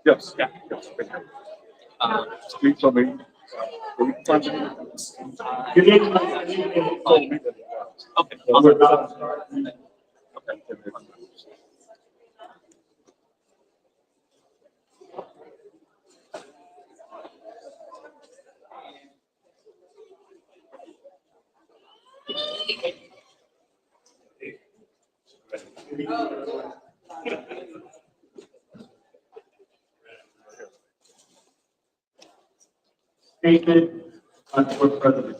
Yes, yeah, yes. Speak to me. You need to. Okay. We're not starting. Statement for President.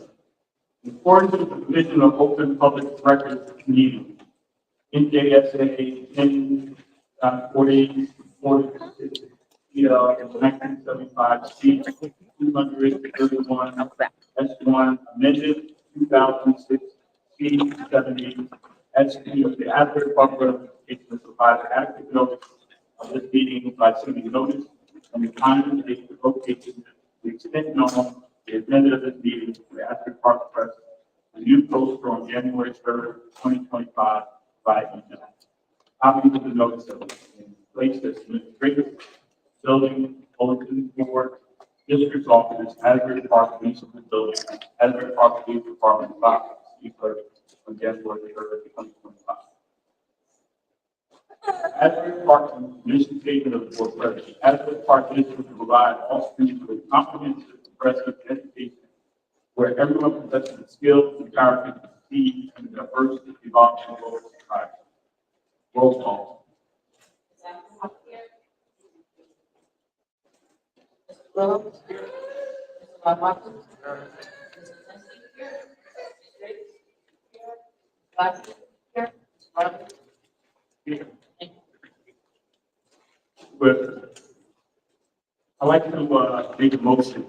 In accordance with the provision of Open Public Records Committee, NJSA 10.40 1975 C 231 S1 amended 2006 C 70 executed the Asbury Park Ratification to provide adequate notice of this meeting by sending notice and the time and date of location, the extent known, the agenda of this meeting to the Asbury Park Press, the new poster on January 3rd, 2025 by email. Copies of the notice have been placed as administrative, building, bulletin board, district office, Asbury Park Municipal Building, Asbury Park Police Department box, Clerk, on January 3rd, 2025. Asbury Park mission statement of the board president. Asbury Park District to provide all students with comprehensive progressive education where everyone possesses the skills and character to succeed in the diverse and evolving world of society. Roll call. But I'd like to make a motion.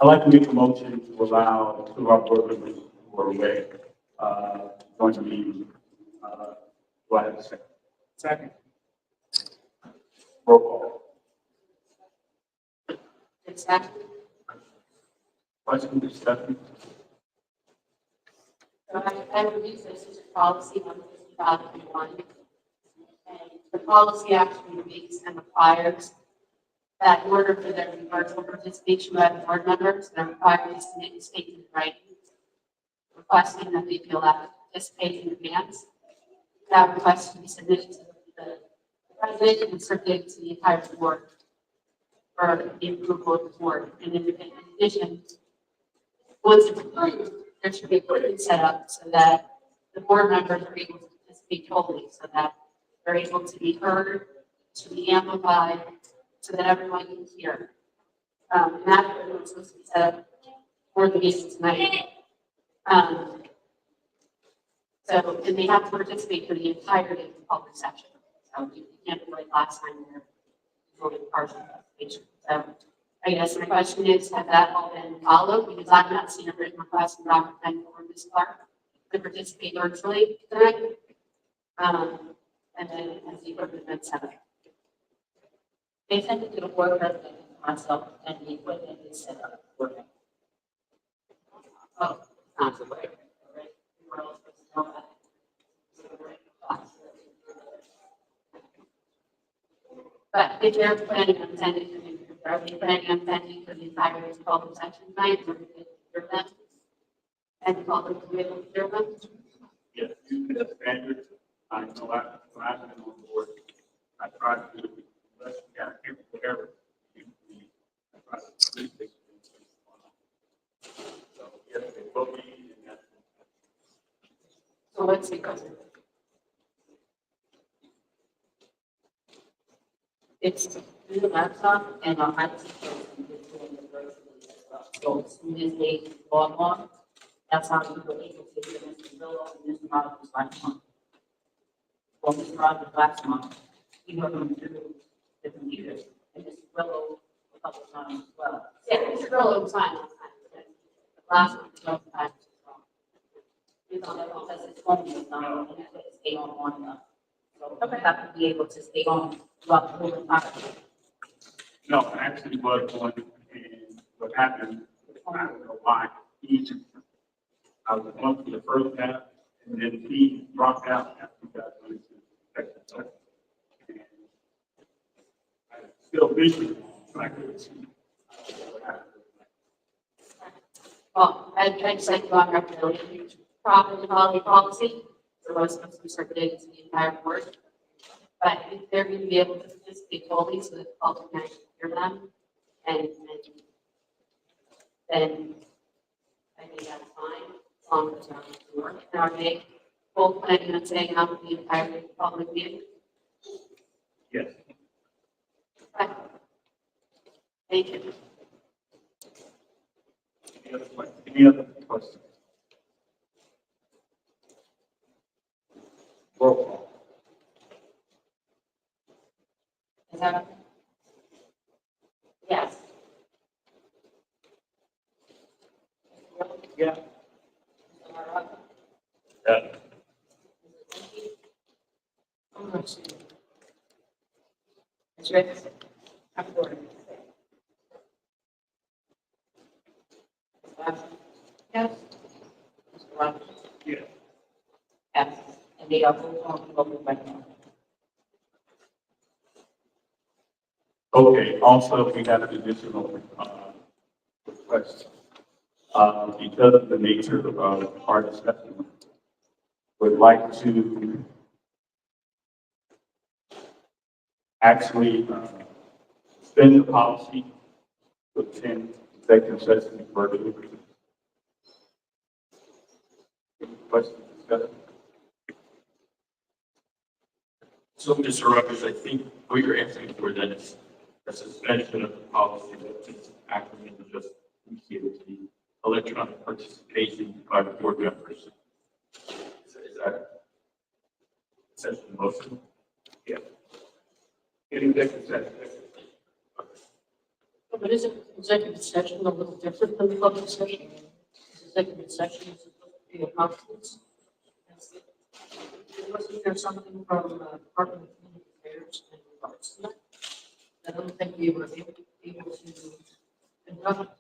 I'd like to make a motion to allow two of our board members who are away, join the meeting. Do I have a second? Second. Roll call. Exactly. Question, discussion? So I would use this as a policy on 2001. And the policy actually makes and requires that in order for there to be virtual participation by the board members, they're required to submit a statement in writing requesting that they be allowed to participate in advance. That request to be submitted to the president and circulated to the entire board for the approval of the board. And in addition, once it's approved, there should be a voting set up so that the board members are able to participate fully, so that they're able to be heard, to be amplified, so that everyone can hear. And that's what we're supposed to be set up for the meeting tonight. So, and they have to participate for the entirety of the public session. So you can't do like last time where you voted partial participation. So I guess my question is, has that all been followed? Because I've not seen a written request from Dr. Penn or Ms. Clark to participate virtually tonight. And then has the equipment been set up? They sent it to the board president myself, and the equipment is set up. Oh, sounds away. We're But if they're planning on attending, are they planning on attending for the entire executive session tonight, or we could hear them? And call them to be able to hear them? Yes, you can standard. I know when I've been on board, I try to do less than whatever. I try to do things. So, yes, they will be in that. So let's see. It's through the laptop and I'll have to doing the virtually as well. So as soon as they log on, that's how you were able to get Mr. Bill and Mr. Rogers last month. Well, Mr. Rogers last month, he went through the computer and Mr. Willow a couple times as well. Yeah, Mr. Grillo was fine last time. The last one, no time. Because it's phone is not, and it says stay on one enough. So you have to be able to stay on throughout the whole entire. No, actually, what going and what happened, I don't know why, I was on for the first half, and then he dropped out after we got into the second half. And I still visually, I could see what happened. Well, I just like to on record, properly follow the policy, there was supposed to be circulated to the entire board. But if they're going to be able to participate fully, so that the public can actually hear them, and then I think that's fine, as long as they're on the board. And are they both planning on staying out for the entire public meeting? Yes. Okay. Thank you. Any other questions? Any other questions? Roll call. Is that? Yes. Yeah. That's right. I'm for it. Yes. Mr. Rogers? Yeah. Yes. And they are both on the public right now. Okay, also, we have an additional, request. Because of the nature of our discussion, would like to actually, suspend the policy to attend executive session virtually. Questions, discussion? So, Mr. Rogers, I think what you're asking for then is a suspension of the policy that is acting just here to the electronic participation by the board members. Is that essentially the motion? Yeah. In executive session. But isn't executive session a little different than the public session? Executive session is supposed to be a conference. Wasn't there something from the Department of Human Affairs in regards to that? I don't think we were able to conduct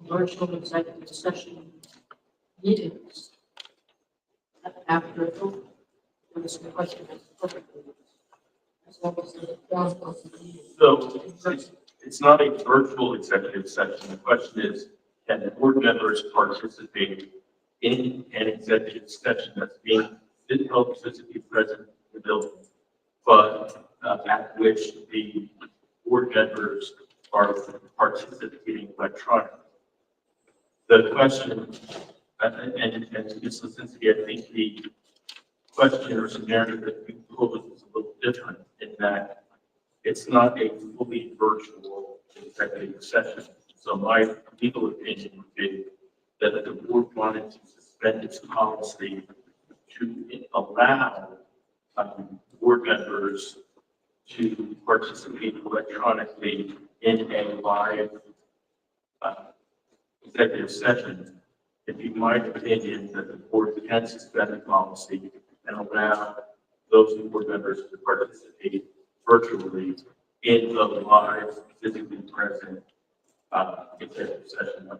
virtual executive session meetings after a vote. There was a question as perfectly. As long as the quorum was needed. So it's not a virtual executive session. The question is, can the board members participate in an executive session that's being held physically present in the building, but at which the board members are participating electronically? The question, and to this sincerity, I think the question or scenario that you posed is a little different in that it's not a fully virtual executive session. So my legal opinion would be that if the board wanted to suspend its policy to allow board members to participate electronically in a live executive session, it'd be my opinion that the board can suspend the policy and allow those board members to participate virtually in the live, physically present executive session.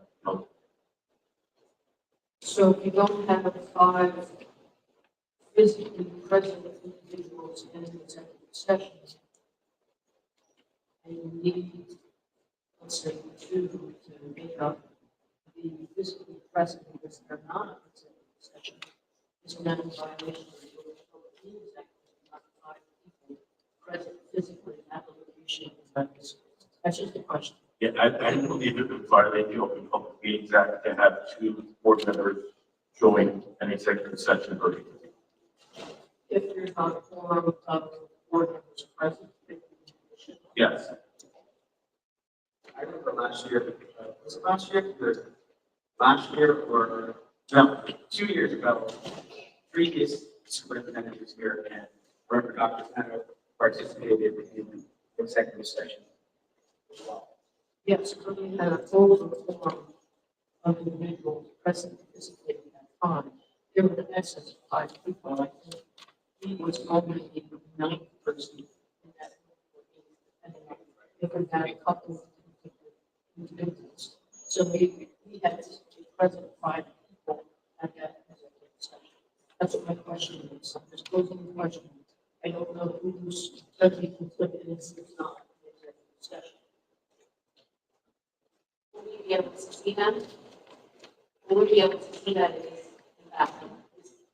So if you don't have 5 physically present individuals in an executive session, and you need, let's say, two to make up the physically present because they're not in executive session, isn't that a violation of the Open Public Meetings Act? Not five people present physically at the location of that facility. That's just a question. Yeah, I don't believe it would violate the Open Public Meetings Act to have two board members join an executive session virtually. If there's not a quorum of board members present, it should. Yes. I remember last year, was it last year? Last year or, no, 2 years ago, previous superintendent was here and Reverend Dr. Peno participated in executive session as well. Yes, but we had a total quorum of individuals present physically at that time. There were in essence five people. I think he was only the ninth person in that. And if we had a couple of individuals. So we had to be present five people at that executive session. That's what my question is. I'm just posing the question. I don't know who's totally conflicted and who's not in the executive session. Will we be able to see them? Will we be able to see that it is, in fact,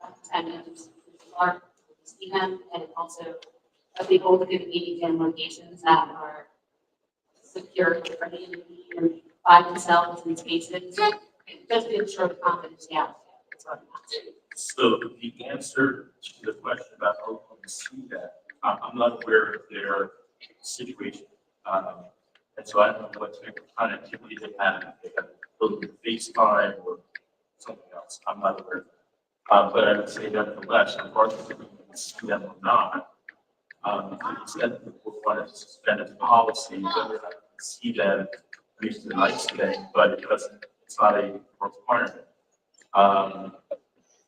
attendance, are, will we see them, and also, are they both going to be in locations that are secure, are they going to be in by themselves in spaces? Just to ensure the confidentiality. That's what I'm asking. So the answer to the question about how we see that, I'm not aware of their situation. And so I don't know what type of connectivity they have, if they have built FaceTime or something else. I'm not aware of that. But I would say nevertheless, regardless if we can see them or not, to the extent that we want to suspend its policy, whether I can see them, at least the nice thing, but it doesn't, it's not a requirement.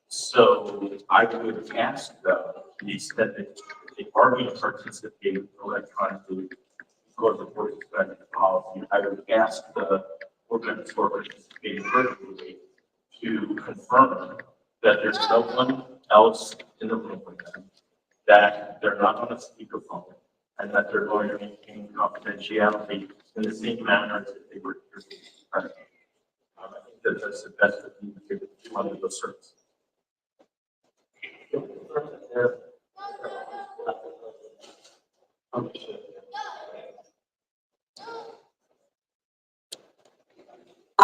So I would ask though, to the extent that they are going to participate electronically, for the board suspending the policy, I would ask the board members who are participating virtually to confirm that there's no one else in the room with them, that they're not on a speakerphone, and that they're going to maintain confidentiality in the same manner as if they were present. I think that that's the best that we can do under those circumstances.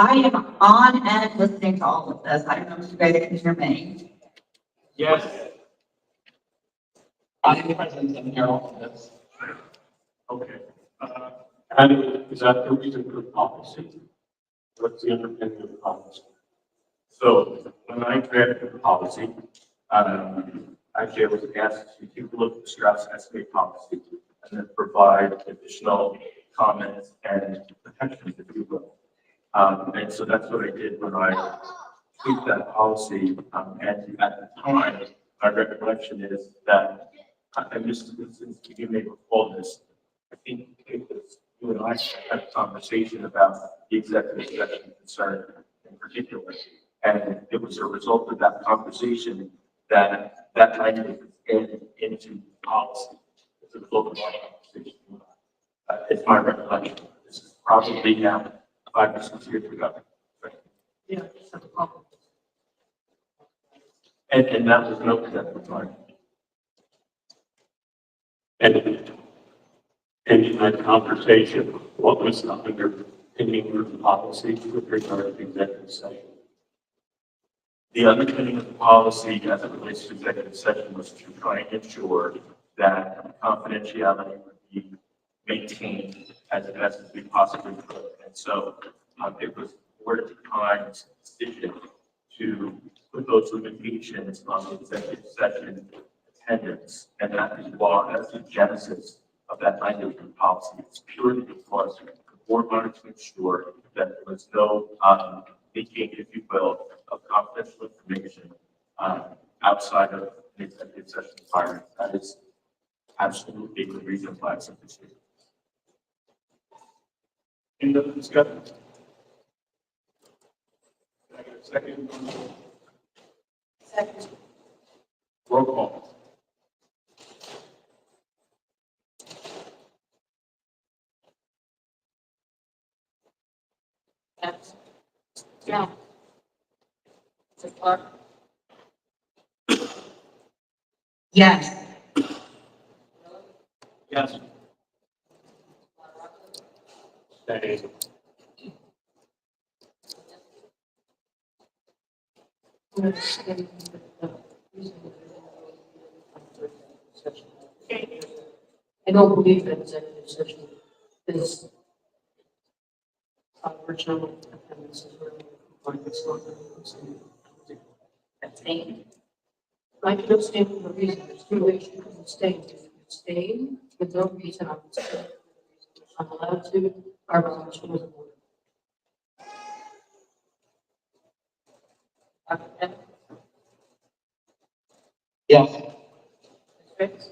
I am on and listening to all of this. I don't know if you guys can hear me. Yes. I'm present and here on this. Okay. And is that the reason for the policy? What's the underpinning of the policy? So when I drafted the policy, actually I was asked to take a look at the stress estimate policy and then provide additional comments and protections, if you will. And so that's what I did when I tweaked that policy. And at the time, my recollection is that I missed this, since you may recall this. I think it was you and I had a conversation about the executive session concern in particular. And it was a result of that conversation that language was added into the policy. It's a result of our conversation. It's my recollection. This is probably now 5 or 6 years ago. Yeah, I just have a problem. And that was noted at the time. And in that conversation, what was the underpinning of the policy with regard to executive session? The underpinning of the policy as it relates to executive session was to try and ensure that confidentiality would be maintained as best as we possibly could. And so it was board at the time's decision to put those limitations on the executive session attendance. And that is why, that's the genesis of that language in policy. It's purely because the board wanted to ensure that there was no leaking, if you will, of confidential information outside of the executive session environment. That is absolutely the reason why it's a decision. In the discussion? Can I get a second? Second. Roll call. Yes. Yeah. Mr. Clark? Yes. Yes. Say, Understanding the reason session. I don't believe that executive session is virtual attendance is really like it's not. Abstain? I can abstain for the reason, there's two ways you can abstain. If you abstain with no reason, I'm abstaining. I'm allowed to, our resolution was avoided. Dr. Kemp? Yes. Ms. Fritz?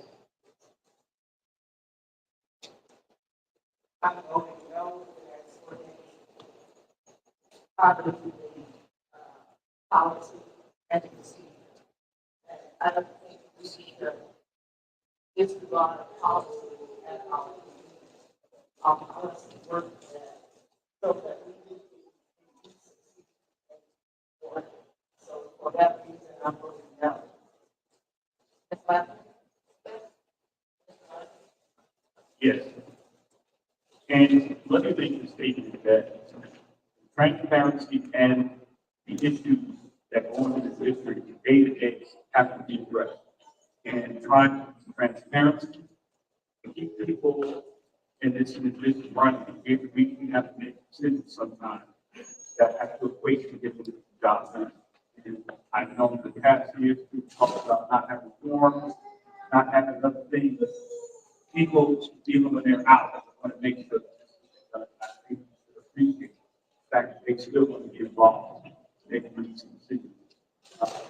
I'm voting no, that's for the policy and procedure. I don't think procedure is the law of policy and policy work that so that we do. So for that reason, I'm voting no. Ms. Lambert? yes. And let me make the statement that transparency and the issues that go on in this district day to day have to be addressed. And trying to be transparent, to keep people in this district running, we have to make decisions sometimes that have to equate to get the job done. And I know in the past years, we've talked about not having forms, not having other things, but people, even when they're out, want to make sure. I think they appreciate the fact that they still want to get involved, they can make some decisions,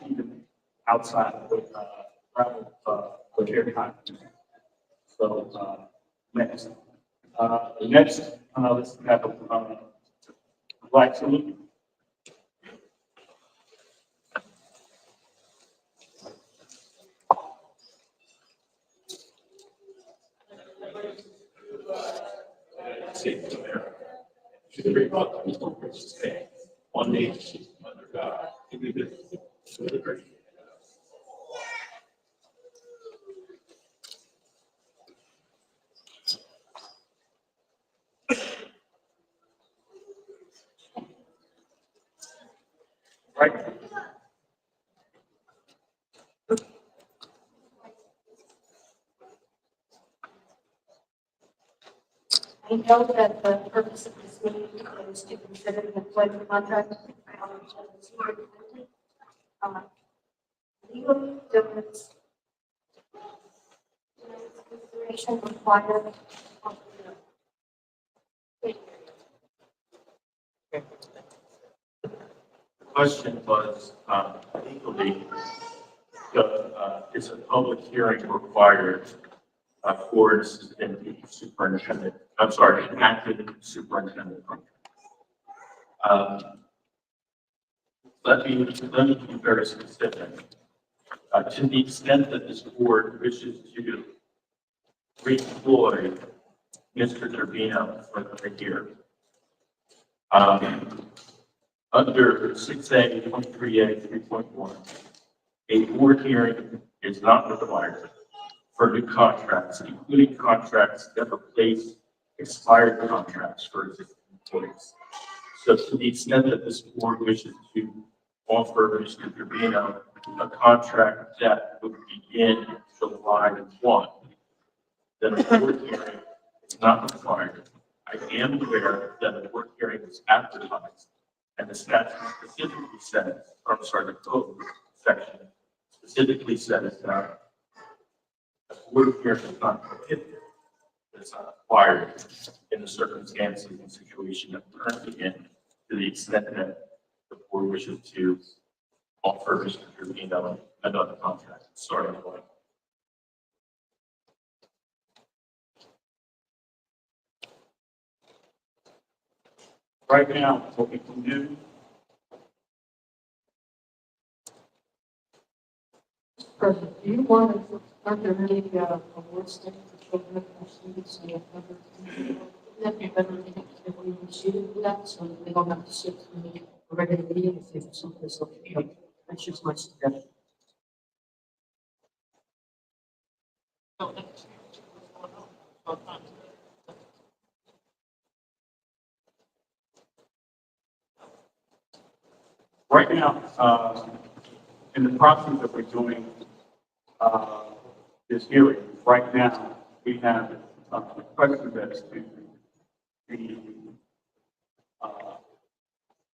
even outside of the travel, with their time. So, next, the next, let's have a, black salute. States of America, to the republic for which it stands, one nation, under God, indivisible, with liberty. Right? I know that the purpose of this meeting is to consider the employment contract of the superintendent. Legally, does consideration required of the The question was, legally, is a public hearing required for an assistant superintendent? I'm sorry, an active superintendent. Um, let me be very specific. To the extent that this board wishes to redeploy Mr. Turbino for the year, under 6A, 23A, 3.1, a board hearing is not required for new contracts, including contracts that replace expired contracts for existing employees. So to the extent that this board wishes to offer Mr. Turbino a contract that would begin July 1, then a board hearing is not required. I am aware that a board hearing is advertised, and the statute specifically says, or I'm sorry, the code section specifically says that a board hearing is not prohibited, but it's not required in the circumstances and situation that we're currently in, to the extent that the board wishes to offer Mr. Turbino another contract starting point. Right now, what we can do, President, do you want to, are there any awards things for children or students and other? That'd be better if we proceeded with that, so they don't have to sit through the regular meeting if they do something, so, that's just my suggestion. Right now, in the process that we're doing, this hearing, right now, we have, questions as to the, uh,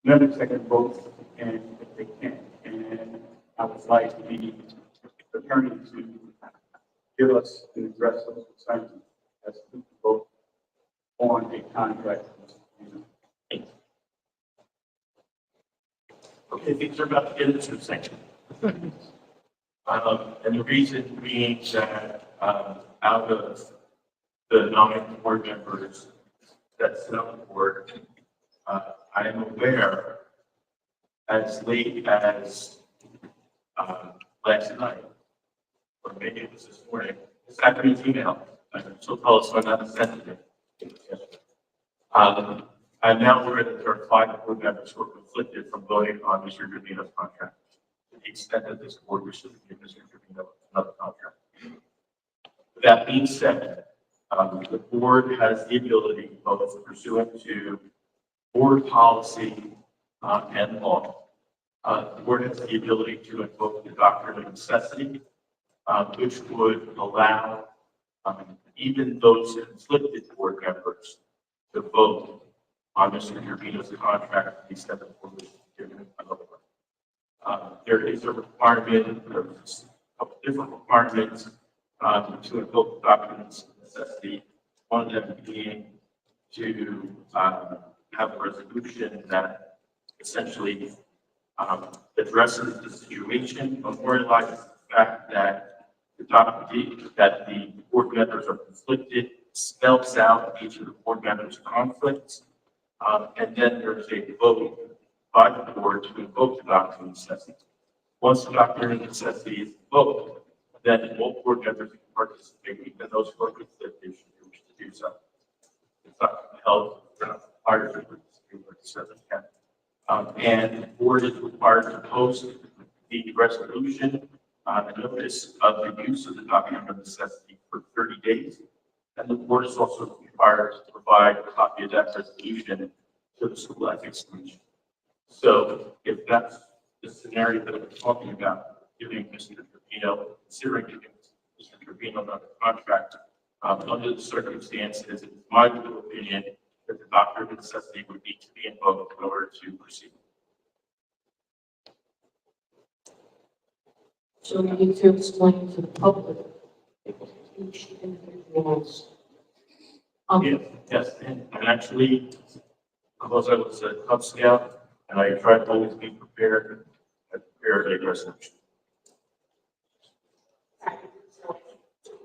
members that can vote and if they can. And I would like the attorney to give us an address of concerns as to vote on a contract. Okay, things are about to get into the section. And the reason being that, out of the 9 board members that sit on the board, I am aware as late as, last night, or maybe it was this morning, this afternoon's email, so tell us I'm not sensitive. I'm now aware that there are 5 board members who are conflicted from voting on Mr. Trevino's contract, to the extent that this board wishes to give Mr. Trevino another contract. With that being said, the board has the ability, both pursuant to board policy and law, the board has the ability to invoke the doctrine of necessity, which would allow even those conflicted board members to vote on Mr. Trevino's contract to the extent that the board wishes to give him another one. There is a requirement, there's a couple different requirements to invoke the doctrine of necessity. One of them being to have a resolution that essentially addresses the situation, memorializes the fact that the board members are conflicted, spells out each of the board members' conflicts, and then there's a vote by the board to invoke the doctrine of necessity. Once the doctrine of necessity is invoked, then all board members can participate, even those who are conflicted should they wish to do so. It's not compelled, they're not required to participate, but certainly can. And the board is required to post the resolution, the notice of the use of the document of necessity for 30 days. And the board is also required to provide a copy of that resolution to the school ethics commission. So if that's the scenario that we're talking about, giving Mr. Trevino, considering giving Mr. Trevino another contract, under the circumstances, it's my opinion that the doctrine of necessity would need to be invoked in order to proceed. So we need to explain to the public each individual's. Yes, and actually, because I was a Cub Scout and I tried to always be prepared, I prepared a resolution.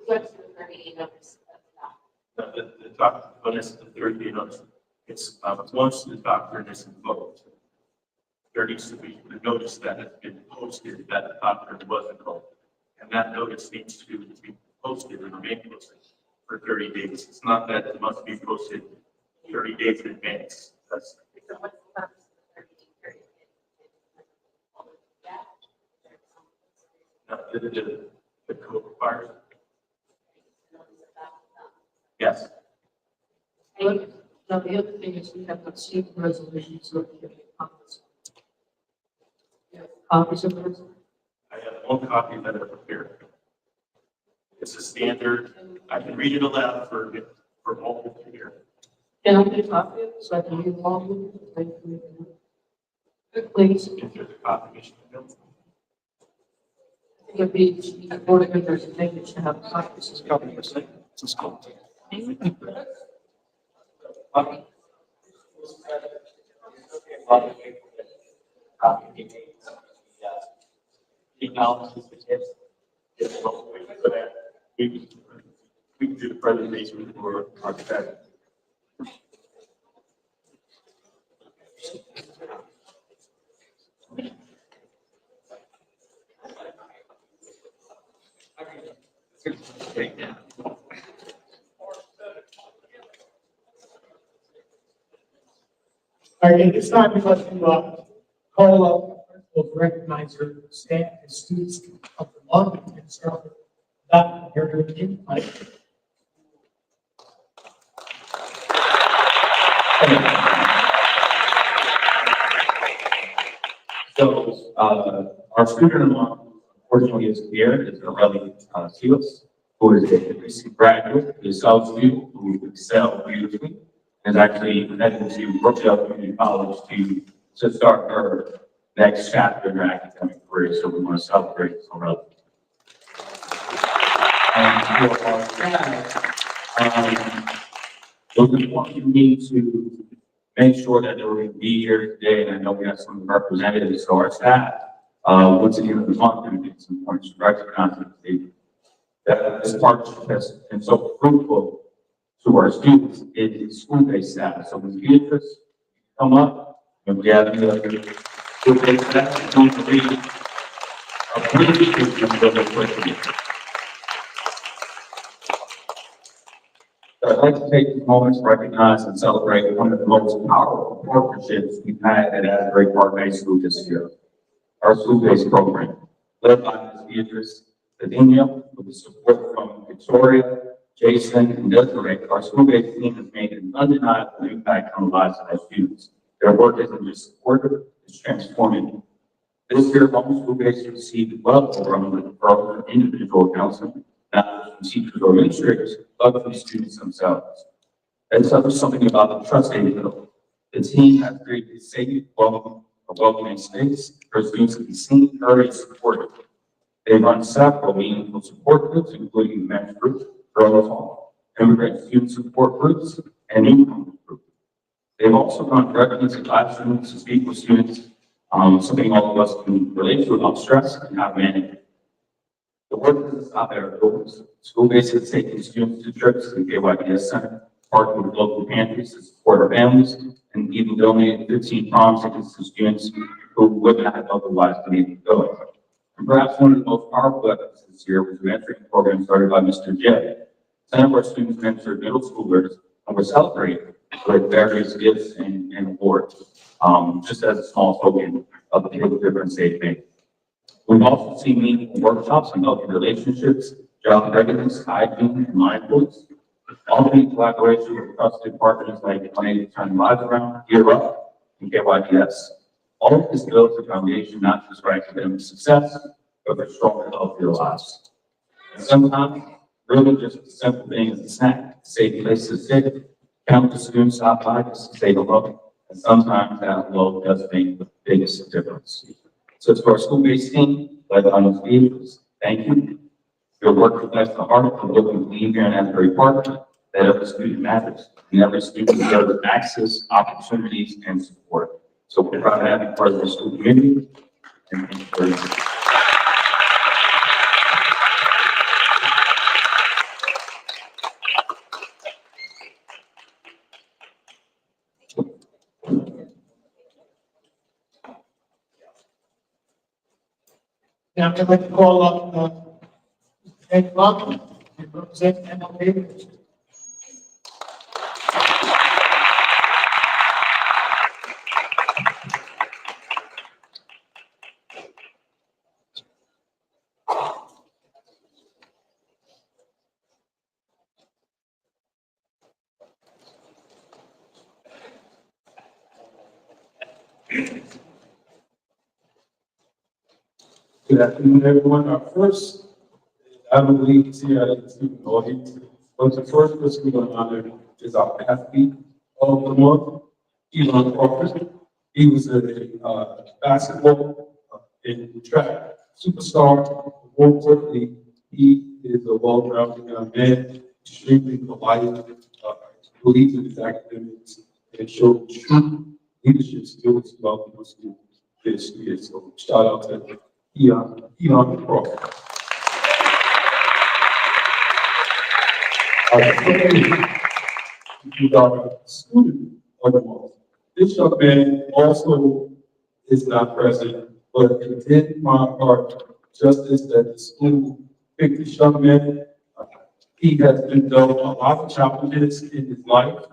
What's the 30 notice of that? The doctrine of necessity, the 30-day notice, it's once the doctrine is invoked, there needs to be a notice that has been posted that the doctrine was invoked. And that notice needs to be posted and remain posted for 30 days. It's not that it must be posted 30 days in advance. That's So what's the purpose of the 30-day period? Yeah. the code requires. Yes. Now, the other thing is we have not seen the resolution, so we can make copies. You have copies of the resolution? I have one copy that I prepared. It's a standard. I can read it aloud for multiple here. Can I get a copy of it so I can read along with it? Thank you. Please, If there's a copy, you should know. it'd be, the board of members, I think it should have copies. Copy of the it's called. We can do the presentation for architect. All right, at this time, we'd like to call up principals, recognize your staff and students of the month and start with Dr. Harry King. So, our student of the month, unfortunately, is here, is Aurelie Seals, who is a recent graduate, a South student who excelled beautifully, and is actually heading to Brookdale Community College to start her next chapter in her academic career, so we want to celebrate Aurelie. And for our staff, it was important to me to make sure that they were going to be here today, and I know we have some representatives, so our staff, once again, of the month, and it's important to recognize that this partnership has been so fruitful to our students in the school-based staff. So when Beatrice come up, and we have the school-based staff, it's going to be a really big really quickly. So I'd like to take this moment to recognize and celebrate one of the most powerful partnerships we've had at Asbury Park High School this year, our school-based program, led by Ms. Beatrice Padilla, with the support from Victoria, Jason, and Desiree. Our school-based team has made an undeniable impact on the lives of our students. Their work isn't just supportive, it's transformative. This year, home school-based received well over 100 for individual counseling, not just from teachers or administrators, but from students themselves. And so there's something about the trust they build. The team has created a safe, welcoming space for students to be seen, heard, and supported. They run several meaningful support groups, including the men's group, girls' hall, immigrant student support groups, and income groups. They've also run residence and classrooms to speak with students, something all of us can relate to about stress and how to manage it. The work doesn't stop at our doors. School based is taking students to trips to the KYPS Center, partnering with local pantries to support our families, and even donating 15 prom tickets to students who would not have otherwise been able to go. And perhaps one of the most powerful efforts this year was the mentoring program started by Mr. Jay. 10 of our students mentored middle schoolers and were celebrated with various gifts and awards, just as a small token of the big difference they've made. We've also seen meaningful workshops on healthy relationships, job readiness, hygiene, and mindfulness. All in collaboration with trusted partners like Planning to Turn Lives Around, Gear Up, and KYPS. All of this builds a foundation not just for academic success, but for stronger, healthier lives. And sometimes, really just a simple thing as a snack, a safe place to sit, countless students stop by just to say hello, and sometimes that hello does make the biggest difference. So to our school-based team, led by Ms. Beatrice, thank you. Your work reflects the heart of what we believe here in Asbury Park, that every student matters, and every student deserves access, opportunities, and support. So we're proud to have you part of the school community. And thank you very much. Now, I'd like to call up Ed Locke, and represent MLK. Good afternoon, everyone. Our first, I believe, is here at the student audience. But the first person we're going to honor is our athlete of the month, Elon Crawford. He was a basketball and track superstar. More importantly, he is a well-rounded young man, extremely polite, believes in his academics, and showed true leadership skills throughout the school this year. So shout out to him. Elon Crawford. With our student of the month. This young man also is not present, but it did my heart justice that the school picked this young man. He has been dealt a lot of challenges in his life,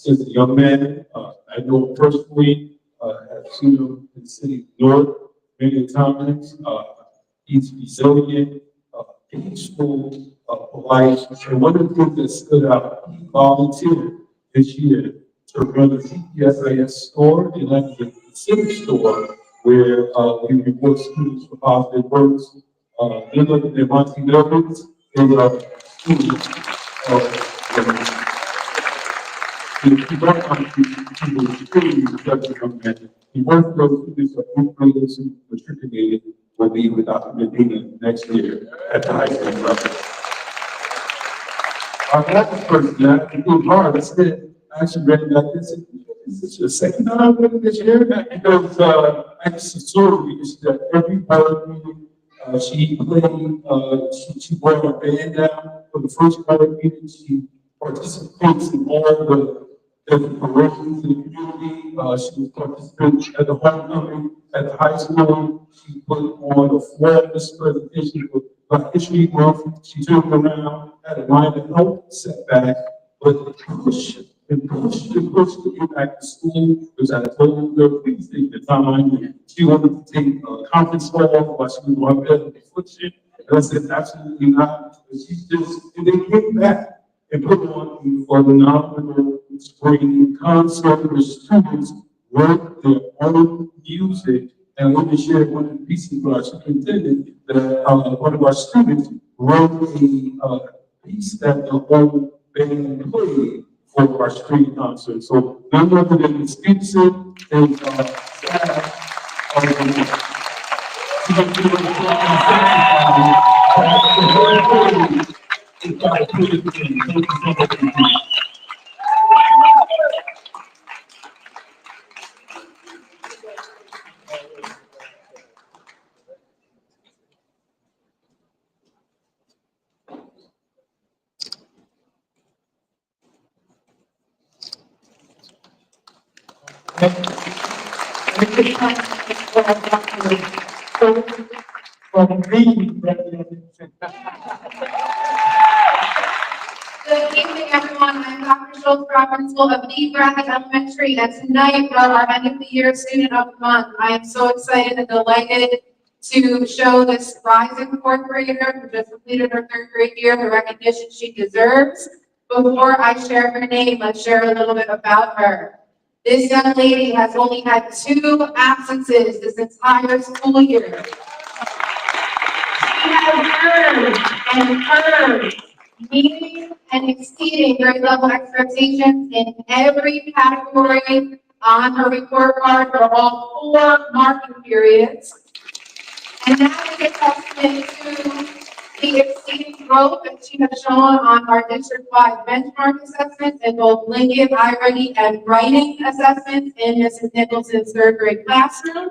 since a young man. I know him personally, have seen him in the city of North many times. He's resilient, peaceful, polite. And one of the things that stood out, he volunteered this year to run a CPSIS store, and that's the civic store where we reward students for positive works. None other than Monty Buildings is a student. He worked on he was extremely productive young man. He worked those students of group leaders who matriculated will be with Dr. Medina next year at the high school level. Our last person, I think hard, I said, I actually read about this. Is this your second time with this year? Because I just saw because every part meeting she played, she brought her band down for the first part meeting. She participates in all the parades in the community. She was participating at the homecoming at the high school. She put on a flawless presentation for Black History Month. She turned around, had a minor health setback, but pushed and pushed and pushed to get back to school because I told her, please take the time. She wanted to take a conference call while she was on bed with affliction. And I said, absolutely not. And she just, and they came back and put on a phenomenal spring concert where students wrote their own music. And let me share one of the pieces with our superintendent that one of our students wrote a piece that the whole band played for our spring concert. So none other than the Stevenson and staff of from me, Good evening, everyone. I'm Dr. Schultz, Principal of the Graphic Elementary, and tonight for our end of the year student of the month. I am so excited and delighted to show this rising fourth grader who just completed her third grade year the recognition she deserves. Before I share her name, let's share a little bit about her. This young lady has only had 2 absences this entire school year. She has earned meeting and exceeding grade level expectations in every category on her report card for all 4 marking periods. And that is a testament to the exceeding growth that she has shown on our district-wide benchmark assessments in both Lincoln, irony, and writing assessments in Mrs. Nicholson's third grade classroom.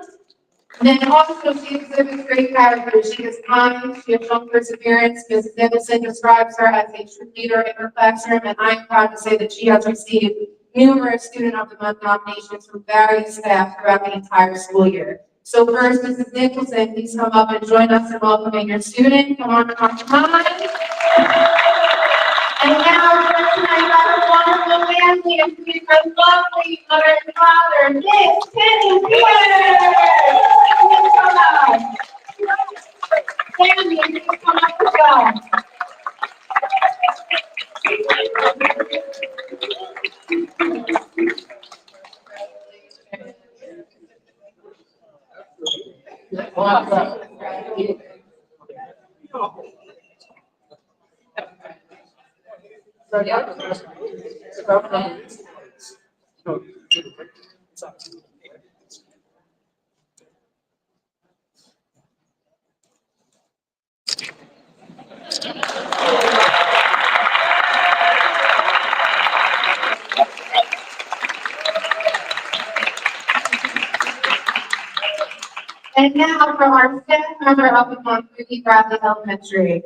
And then also she exhibits great character. She is kind, she has shown perseverance. Mrs. Nicholson describes her as a true leader in her classroom, and I am proud to say that she has received numerous Student of the Month nominations from various staff throughout the entire school year. So first, Mrs. Nicholson, please come up and join us in welcoming your student. Come on, come on, come on. And now, first tonight, our wonderful family and to our lovely mother and father, Miss Penny Pierce. Please come up. Family, please come up as well. And now from our staff member of the month, Ricky Bradley Elementary.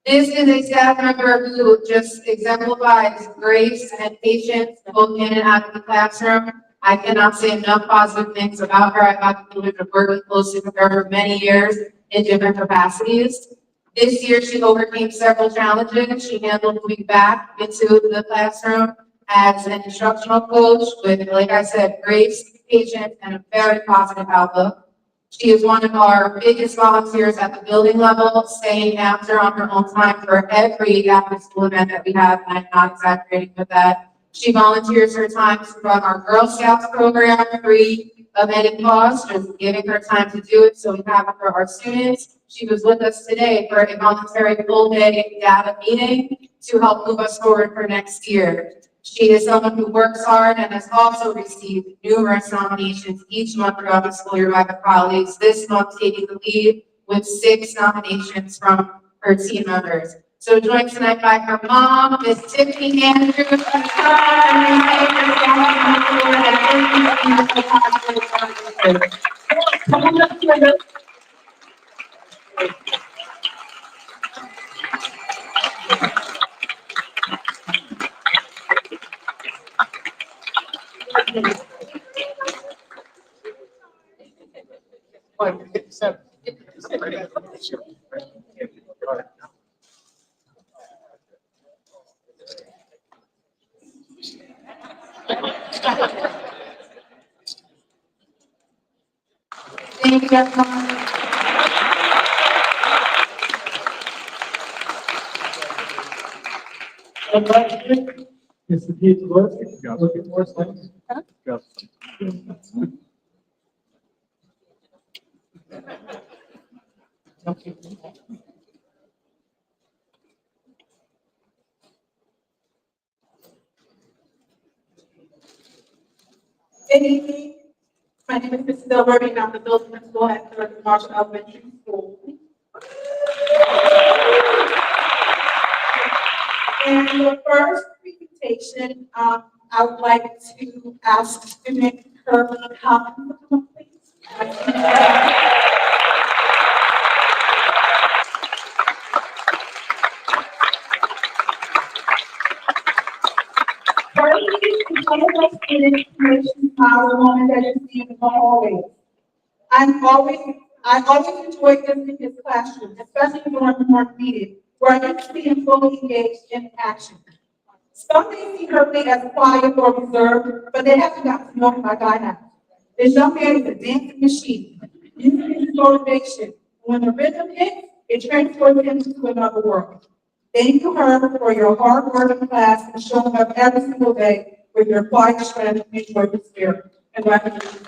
This is a staff member who just exemplifies grace and patience both in and out of the classroom. I cannot say enough positive things about her. I've had the privilege of working closely with her for many years in different capacities. This year, she overcame several challenges. She handled moving back into the classroom, as an instructional coach with, like I said, grace, patience, and a very positive outlook. She is one of our biggest volunteers at the building level, staying after on her own time for every after-school event that we have, and I'm not exaggerating with that. She volunteers her time to run our Girl Scouts program free of any cost, just giving her time to do it, so we have it for our students. She was with us today for a voluntary full-day data meeting to help move us forward for next year. She is someone who works hard and has also received numerous nominations each month throughout the school year by her colleagues. This month taking the lead with 6 nominations from her team members. So joined tonight by her mom, Miss Tiffany Andrews, and come on up here. Thank you, everyone. And last year, is the key to work. Look at more slides. Good evening. My name is Mrs. Asbury, and I'm the building principal at the Marshall Elementary School. And the first presentation, I would like to ask student Kirby Collins to come, please. Kirby is one of those student information power woman that you see in the hallways. I always enjoy visiting his classroom, especially during the morning meeting, where I get to see him fully engaged in action. Some may see her as quiet or reserved, but they haven't gotten to know him like I have. This young man is a dancing machine, using his motivation. When the rhythm hits, it transports him to another world. Thank you, her, for your hard work in class and showing up every single day with your quiet strength and joyful spirit. Congratulations.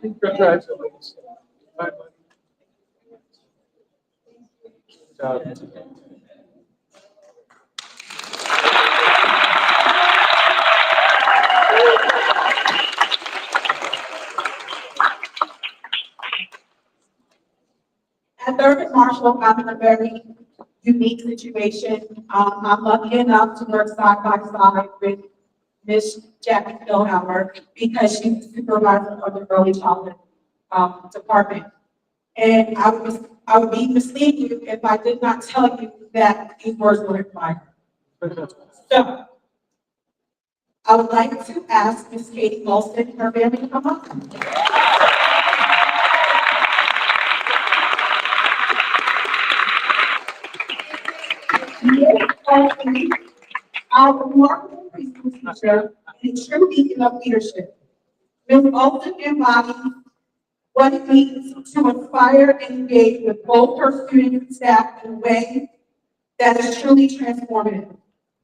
Congratulations. At Thurman Marshall, I'm in a very unique situation. I'm lucky enough to work side by side with Miss Jackie Philhammer because she's the supervisor of the early childhood department. And I would be misleading you if I did not tell you that these words were required. So I would like to ask Miss Katie Wilson, her family, to come up. Our remarkable preschool teacher and a true beacon of leadership. Ms. Olsen embodies what it means to inspire and engage with both her students and staff in a way that is truly transformative.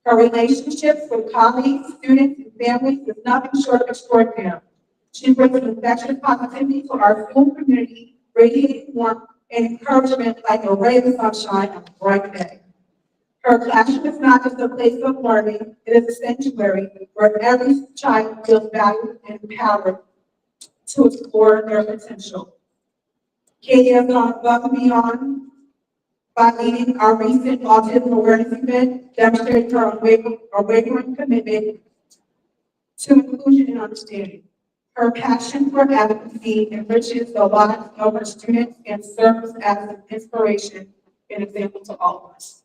Her relationships with colleagues, students, and families is nothing short of extraordinary. She brings an infectious positivity to our school community, radiating warmth and encouragement like a ray of sunshine on a bright day. Her classroom is not just a place of learning, it is a sanctuary where every child feels valued and empowered to explore their potential. Katie has gone above and beyond by leading our recent autism awareness event, demonstrating her unwavering commitment to inclusion and understanding. Her passion for advocacy enriches the lives of her students and serves as an inspiration and example to all of us.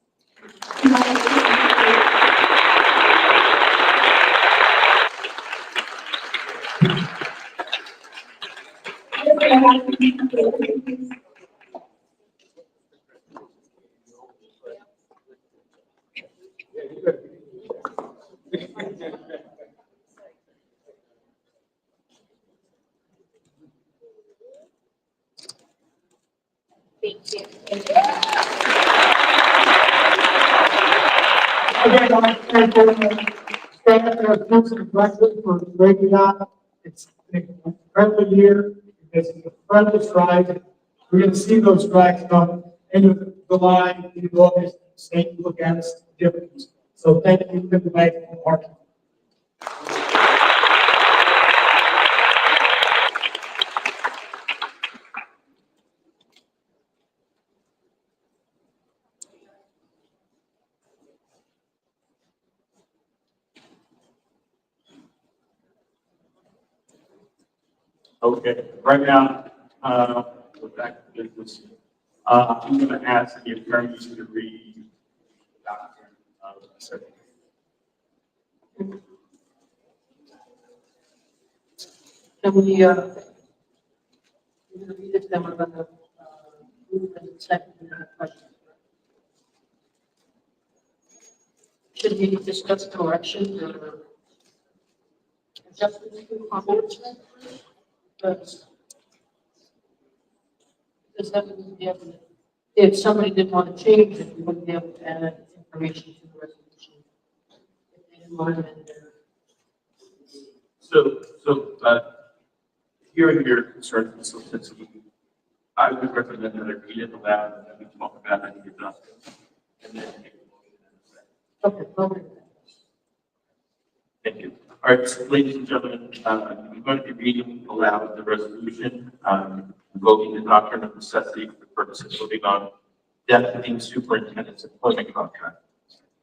Again, I'd like to thank all the staff and our students and graduates for a great job. It's been an incredible year. It's an incredible stride. We're going to see those strides come into July, into August, state look at us differently. So thank you, everybody, for working. Okay, right now, we're back to business. I'm gonna ask the attorneys to read the doctrine of necessity. Can we, we're gonna read it, then we're gonna, move and second and have questions. Should we discuss corrections or adjustments to our board? Because that would be able to, if somebody didn't want to change it, we wouldn't be able to add information to the resolution. If they didn't want to amend their. Hearing your concerns and simplicity, I would recommend that I read it aloud and then we talk about any adjustments. And then take a motion in a second. Okay, okay. Thank you. All right, so ladies and gentlemen, I'm going to be reading aloud the resolution, invoking the doctrine of necessity for the purpose of moving on deputy superintendent's employment contract.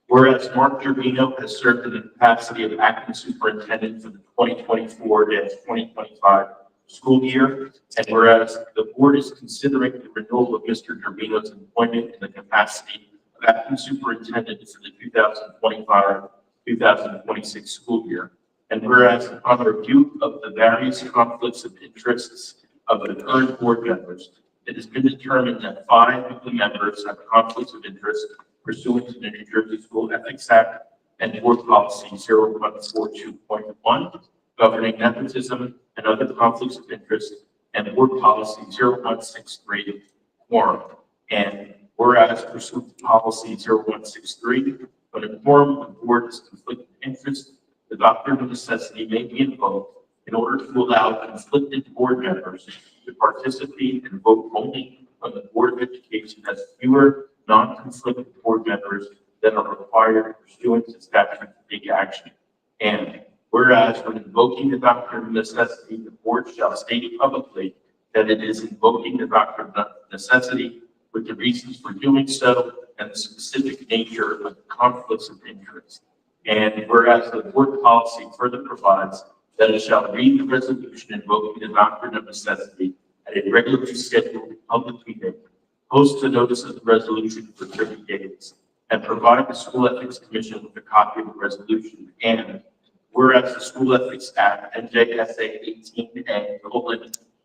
Whereas Mark Gerbino has served in the capacity of acting superintendent for the 2024-2025 school year, and whereas the board is considering the renewal of Mr. Gerbino's employment in the capacity of acting superintendent for the 2025-2026 school year, and whereas upon review of the various conflicts of interests of the current board members, it has been determined that 5 of the members have conflicts of interest pursuant to the New Jersey School Ethics Act and Board Policy 0142.1, governing nepotism and other conflicts of interest, and Board Policy 0163, quorum. And whereas pursuant to Policy 0163, when a quorum of the board is conflict of interest, the doctrine of necessity may be invoked in order to allow conflicted board members to participate and vote only on the Board of Education as fewer non-conflicted board members than are required pursuant to statute to take action. And whereas when invoking the doctrine of necessity, the board shall state publicly that it is invoking the doctrine of necessity with the reasons for doing so and the specific nature of the conflicts of interest. And whereas the board policy further provides that it shall read the resolution invoking the doctrine of necessity at a regularly scheduled public meeting, post a notice of the resolution for 30 days, and provide the School Ethics Commission with a copy of the resolution. And whereas the School Ethics Act, NJSA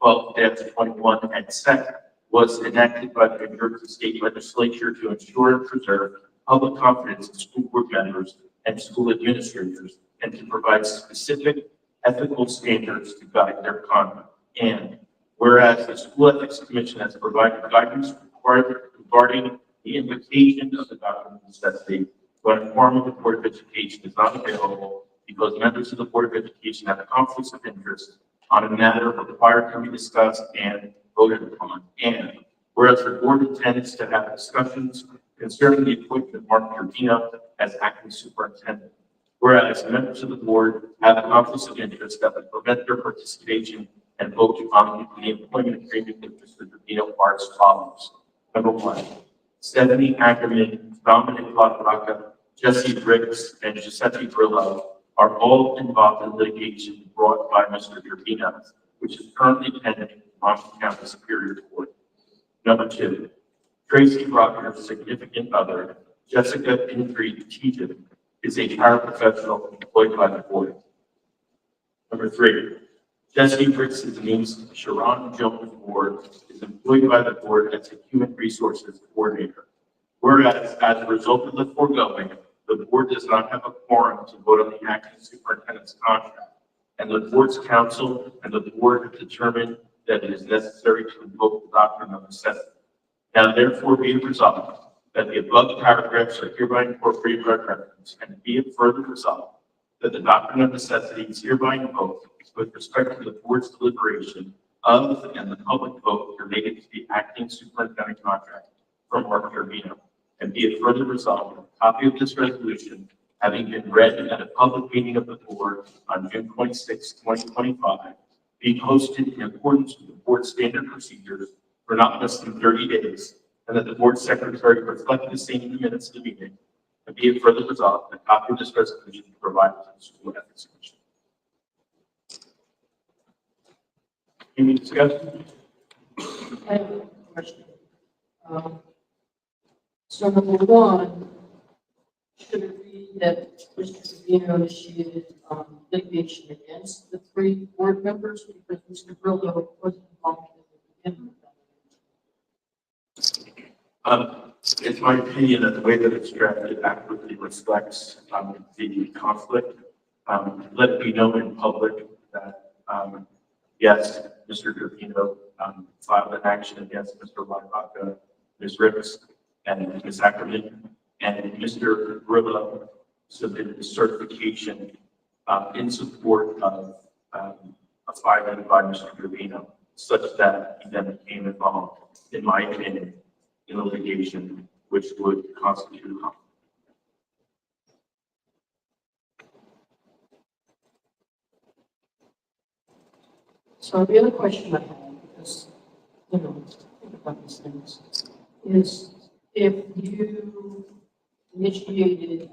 18A:12-21 and second, was enacted by the New Jersey State Legislature to ensure and preserve public confidence in school board members and school administrators, and to provide specific ethical standards to guide their conduct. And whereas the School Ethics Commission has provided guidance regarding the invocation of the doctrine of necessity when a quorum of the Board of Education is not available because members of the Board of Education have conflicts of interest on a matter required to be discussed and voted upon. And whereas the board intends to have discussions concerning the appointment of Mark Gerbino as acting superintendent. Whereas members of the board have conflicts of interest that would prevent their participation and vote on the employment agreement with Mr. Gerbino are as follows. Number 1, Stephanie Ackerman, Dominic LaRocca, Jesse Briggs, and Giuseppe Brillo are all involved in litigation brought by Mr. Gerbino, which is currently pending on County Superior Court. Number 2, Tracy Rocker's significant other, Jessica Ingrid Tejan, is a paraprofessional employed by the board. Number 3, Jesse Briggs' niece, Sharon Jones Ward, is employed by the board as a human resources coordinator. Whereas, as a result of the foregoing, the board does not have a quorum to vote on the acting superintendent's contract, and the board's counsel and the board have determined that it is necessary to invoke the doctrine of necessity. Now, therefore, be it resolved that the above paragraphs are hereby incorporated by reference, and be it further resolved that the doctrine of necessity is hereby invoked with respect to the board's deliberation of and the public vote related to the acting superintendent contract for Mark Turbino. And be it further resolved that a copy of this resolution, having been read at a public meeting of the board on June 26, 2025, be posted in accordance with the board's standard procedures for not less than 30 days, and that the board secretary reflect the same in the minutes of the meeting. And be it further resolved that a copy of this resolution be provided to the school ethics commission. Any discussion? I have a question. So number one, should it be that Mr. Trevino initiated litigation against the three board members because Mr. Grillo wasn't involved in the beginning of that? It's my opinion that the way that it's drafted accurately reflects the conflict. Let it be known in public that, yes, Mr. Trevino filed an action against Mr. Labaca, Ms. Ricks, and Ms. Ackerman, and Mr. Grillo submitted a certification in support of a filing by Mr. Trevino, such that he then became involved, in my opinion, in a litigation which would constitute a conflict. So the other question I have, because, think about these things, is if you initiated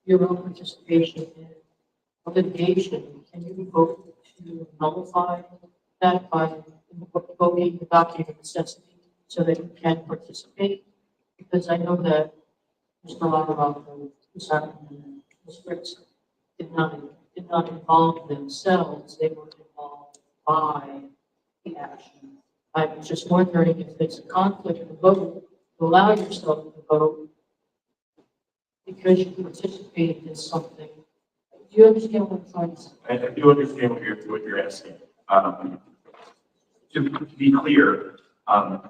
your own participation in a litigation, can you vote to nullify that by voting the document of necessity so that you can participate? Because I know that Mr. Labaca, Ms. Ackerman, and Ms. Ricks did not involve themselves, they were involved by the action. I'm just wondering if it's a conflict to vote, to allow yourself to vote because you participated in something. Do you understand what I'm trying to say? I do understand what you're asking. To be clear, Mr.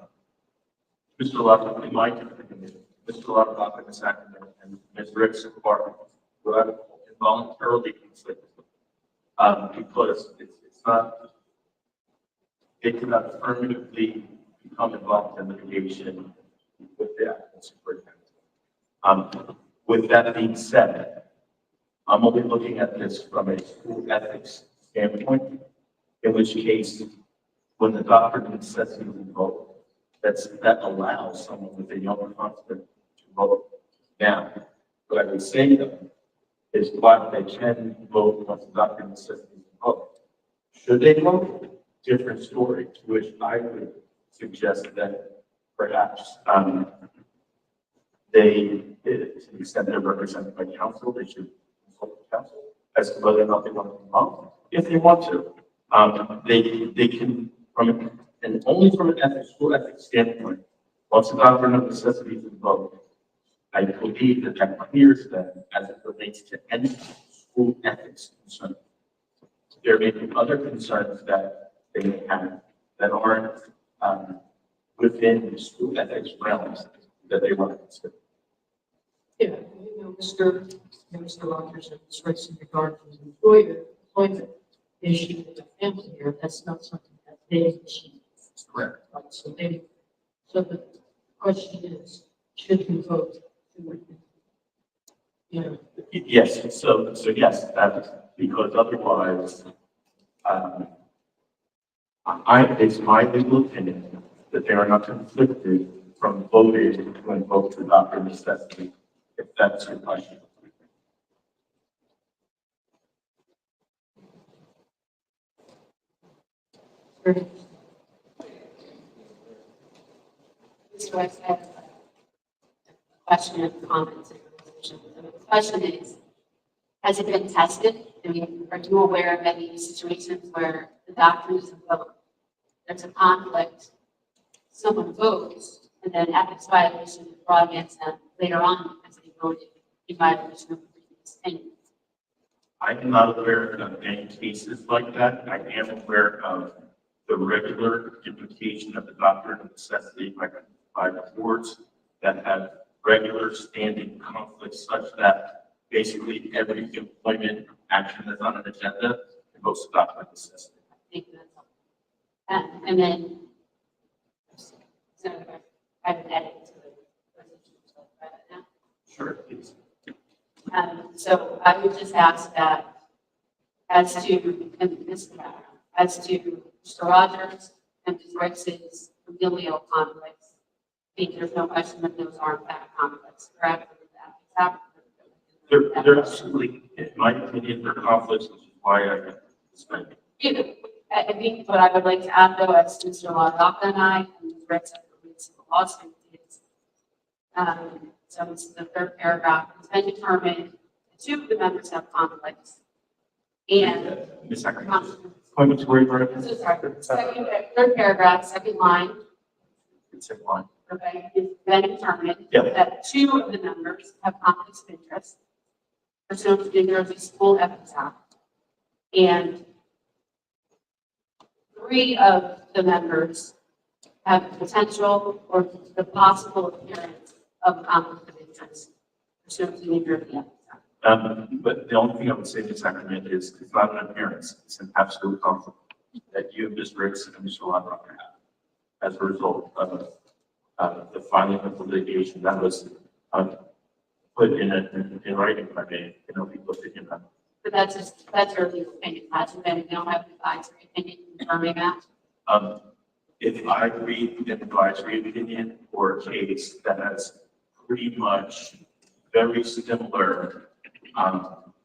Labaca, in my opinion, Mr. Labaca, Ms. Ackerman, and Ms. Ricks were involuntarily conflicted because it's not. They could not affirmatively become involved in litigation with the acting superintendent. With that being said, I'm only looking at this from a school ethics standpoint, in which case, when the doctrine of necessity is invoked, that allows someone with a younger conflict to vote. Now, what I would say though, is while they can vote once the doctrine of necessity is invoked, should they vote? Different story, to which I would suggest that perhaps they, to the extent they're represented by council, they should consult the council as to whether or not they want to involve. If they want to, they can, and only from an ethics, school ethics standpoint, once the doctrine of necessity is invoked, I believe that clears them as it relates to any school ethics concern. There may be other concerns that they may have that aren't within the school ethics realms that they want to consider. Yeah, Mr. Rogers and Ms. Ricks in regard to his employment issue with the family here, that's not something that they initiate. Correct. Right, so the question is, should we vote to, Yes, so yes, that's because otherwise, it's my legal opinion that they are not conflicted from voting to invoke the doctrine of necessity, if that's your question. So I have a question and comments. The question is, has it been tested? I mean, are you aware of any situations where the doctors vote, there's a conflict, someone votes, and then ethics violation is brought against them later on because they voted in violation of the previous opinion? I'm not aware of any cases like that. I am aware of the regular implication of the doctrine of necessity by the boards that have regular standing conflicts such that basically every employment action that's on an agenda can go stop like this. I think that's helpful. And then, so I have an edit to the resolution, so I'll try that now. Sure, please. So I would just ask that as to, and this, as to Mr. Rogers and Ms. Rex's familial conflicts, I think there's no question that those are in fact conflicts, correct? They're absolutely, in my opinion, they're conflicts, which is why I spent. I think what I would like to add though, as Mr. LaRocca and I, and Ms. Rex have released the lawsuit is, so this is the third paragraph, it's been determined that two of the members have conflicts. And Ms. Sacramento, point to where you're at. so sorry, third paragraph, second line, It's in line. okay, it's been determined Yeah. that two of the members have conflicts of interest pursuant to the New Jersey School Ethics Act. And three of the members have potential or the possible appearance of conflict of interest pursuant to the New Jersey Ethics Act. But the only thing I would say to Sacramento is it's not an appearance, it's an absolute conflict that you, Ms. Riggs, and Mr. Longrocker have as a result of the filing of the litigation that was put in writing by me, people opinion on. But that's your legal opinion, hasn't been, we don't have an advisory opinion confirming that. If I read an advisory opinion or a case that has pretty much very similar,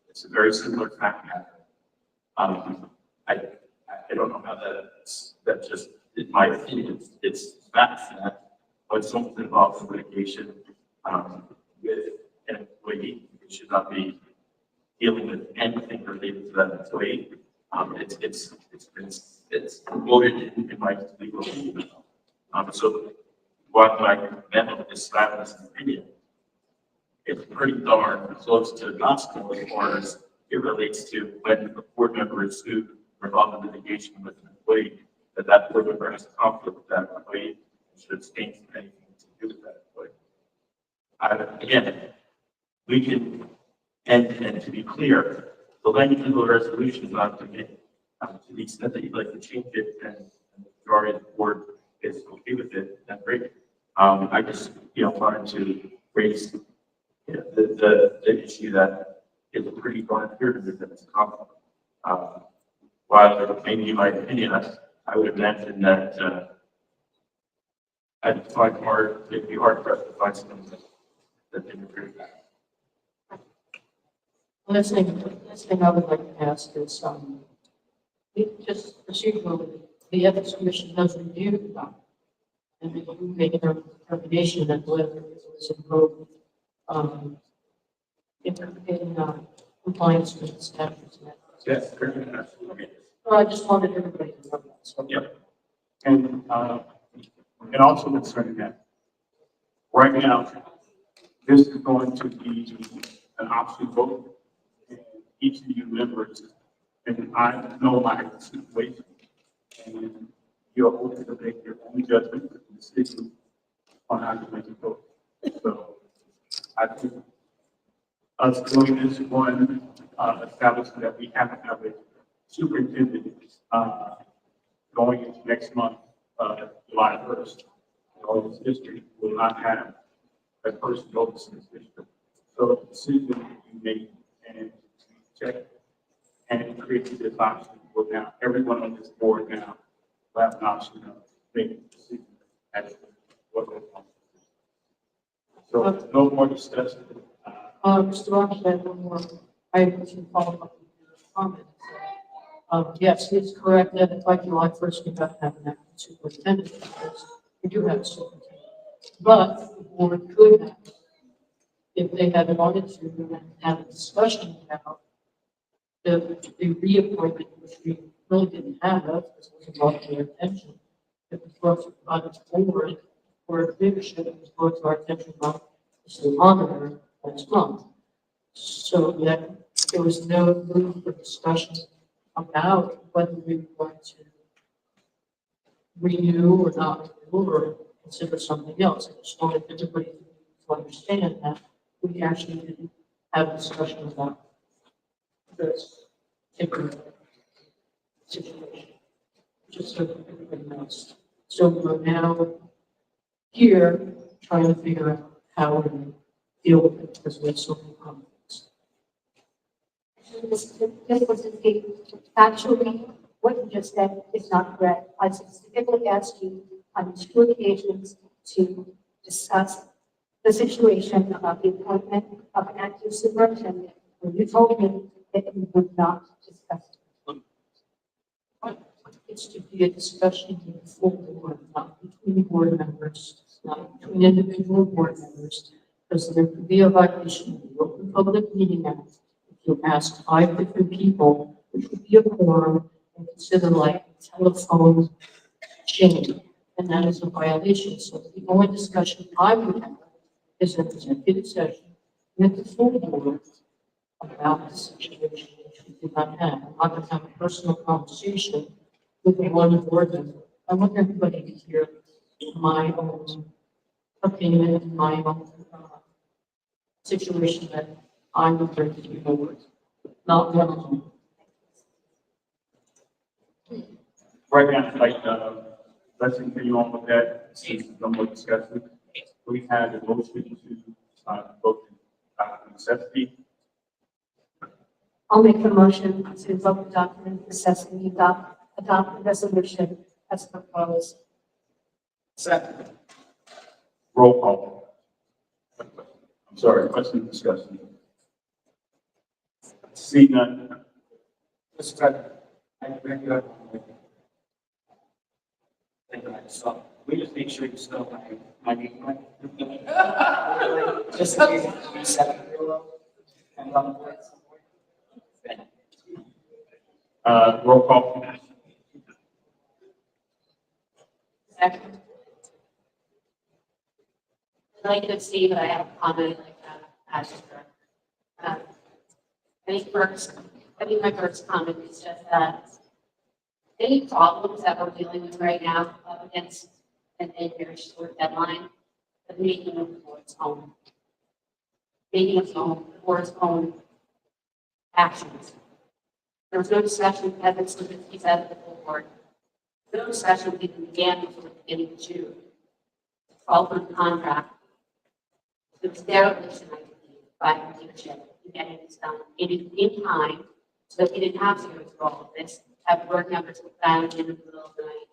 it's a very similar fact pattern. I don't know how that just, in my opinion, it's facts that when someone's involved in litigation, with an employee, it should not be dealing with anything related to that employee. It's quoted in my legal opinion. So what my memo is that as an opinion, it's pretty darn close to the gospel as far as it relates to when a board member is sued or involved in litigation with an employee, that board member has a conflict with that employee and should abstain from anything to do with that employee. Again, we can, and to be clear, the language of the resolution is not to me. To the extent that you'd like to change it and the majority of the board is okay with it, then great. I just, wanted to raise the issue that is pretty darn clear to me that it's a conflict. While maybe in my opinion, I would imagine that I'd find it'd be hard for us to find something that didn't agree with that. Last thing I would like to ask is, just procedurally, the Ethics Commission has reviewed the document. And if you make a determination that whether it was invoked, in compliance with the statutes. Yes, absolutely. So I just wanted everybody to know that. So. Yep. And also concerning that, right now, this is going to be an option vote. And each of you members, and I know my situation, and you're open to make your own judgment and decision on how to make a vote. So I think us doing this one, establishing that we have to have a superintendent, going into next month, July 1st, all this district will not have a person overseeing this district. So the decision that you make and check and create this option, will now, everyone on this board now will have an option of making a decision as to what goes on. So no more discussion. Mr. Roberts, I have one more. I have to follow up with your comment. Yes, it's correct that by July 1st, we have to have an acting superintendent because we do have a superintendent. But the board could have, if they had wanted to, have a discussion about the reappointment, which we really didn't have, because it was brought to our attention. It was brought to the board for leadership, it was brought to our attention by Mr. Monitor last month. So that there was no room for discussion about whether we were going to renew or not renew or consider something else. I just wanted everybody to be to understand that we actually didn't have a discussion about this particular situation, just so everybody knows. So we're now here trying to figure out how to deal with it because we have so many conflicts. Actually, what you just said is not correct. I specifically asked you on 2 occasions to discuss the situation about the appointment of an active superintendent, when you told me that you would not discuss it. It's to be a discussion with the full board, not between board members, not between individual board members, because there could be a violation of the Open Public Meeting Act. If you ask 5 different people, which would be a quorum, and consider like telephone chain, and that is a violation. So the only discussion I would have is an executive session with the full board about the situation, which we did not have. I'm not going to have a personal conversation with the one board member. I want everybody to hear my own opinion, my own situation that I'm prepared to deal with, not one alone. Right now, I'd like, let's continue on with that, since no more discussion. We had a motion to, vote necessity. I'll make the motion to vote the document necessity, adopt the resolution as proposed. Second. Roll call. I'm sorry, question, discussion. See none. Mr. President, I agree with you. Thank you. So we just make sure you spell my name right. Just in case you said it real low. And Roll call. Second. I'd like to see, but I have a comment like that. I think my first comment is just that any problems that we're dealing with right now up against a very short deadline, but making it for its own. Making it for its own actions. There was no discussion, Evan Slivitsky said at the full board. No discussion even began before the beginning of June. 12-month contract. It was dereliction, I believe, by the leadership in getting this done in time, so that we didn't have to go through all of this, have board members with found in the middle of the night,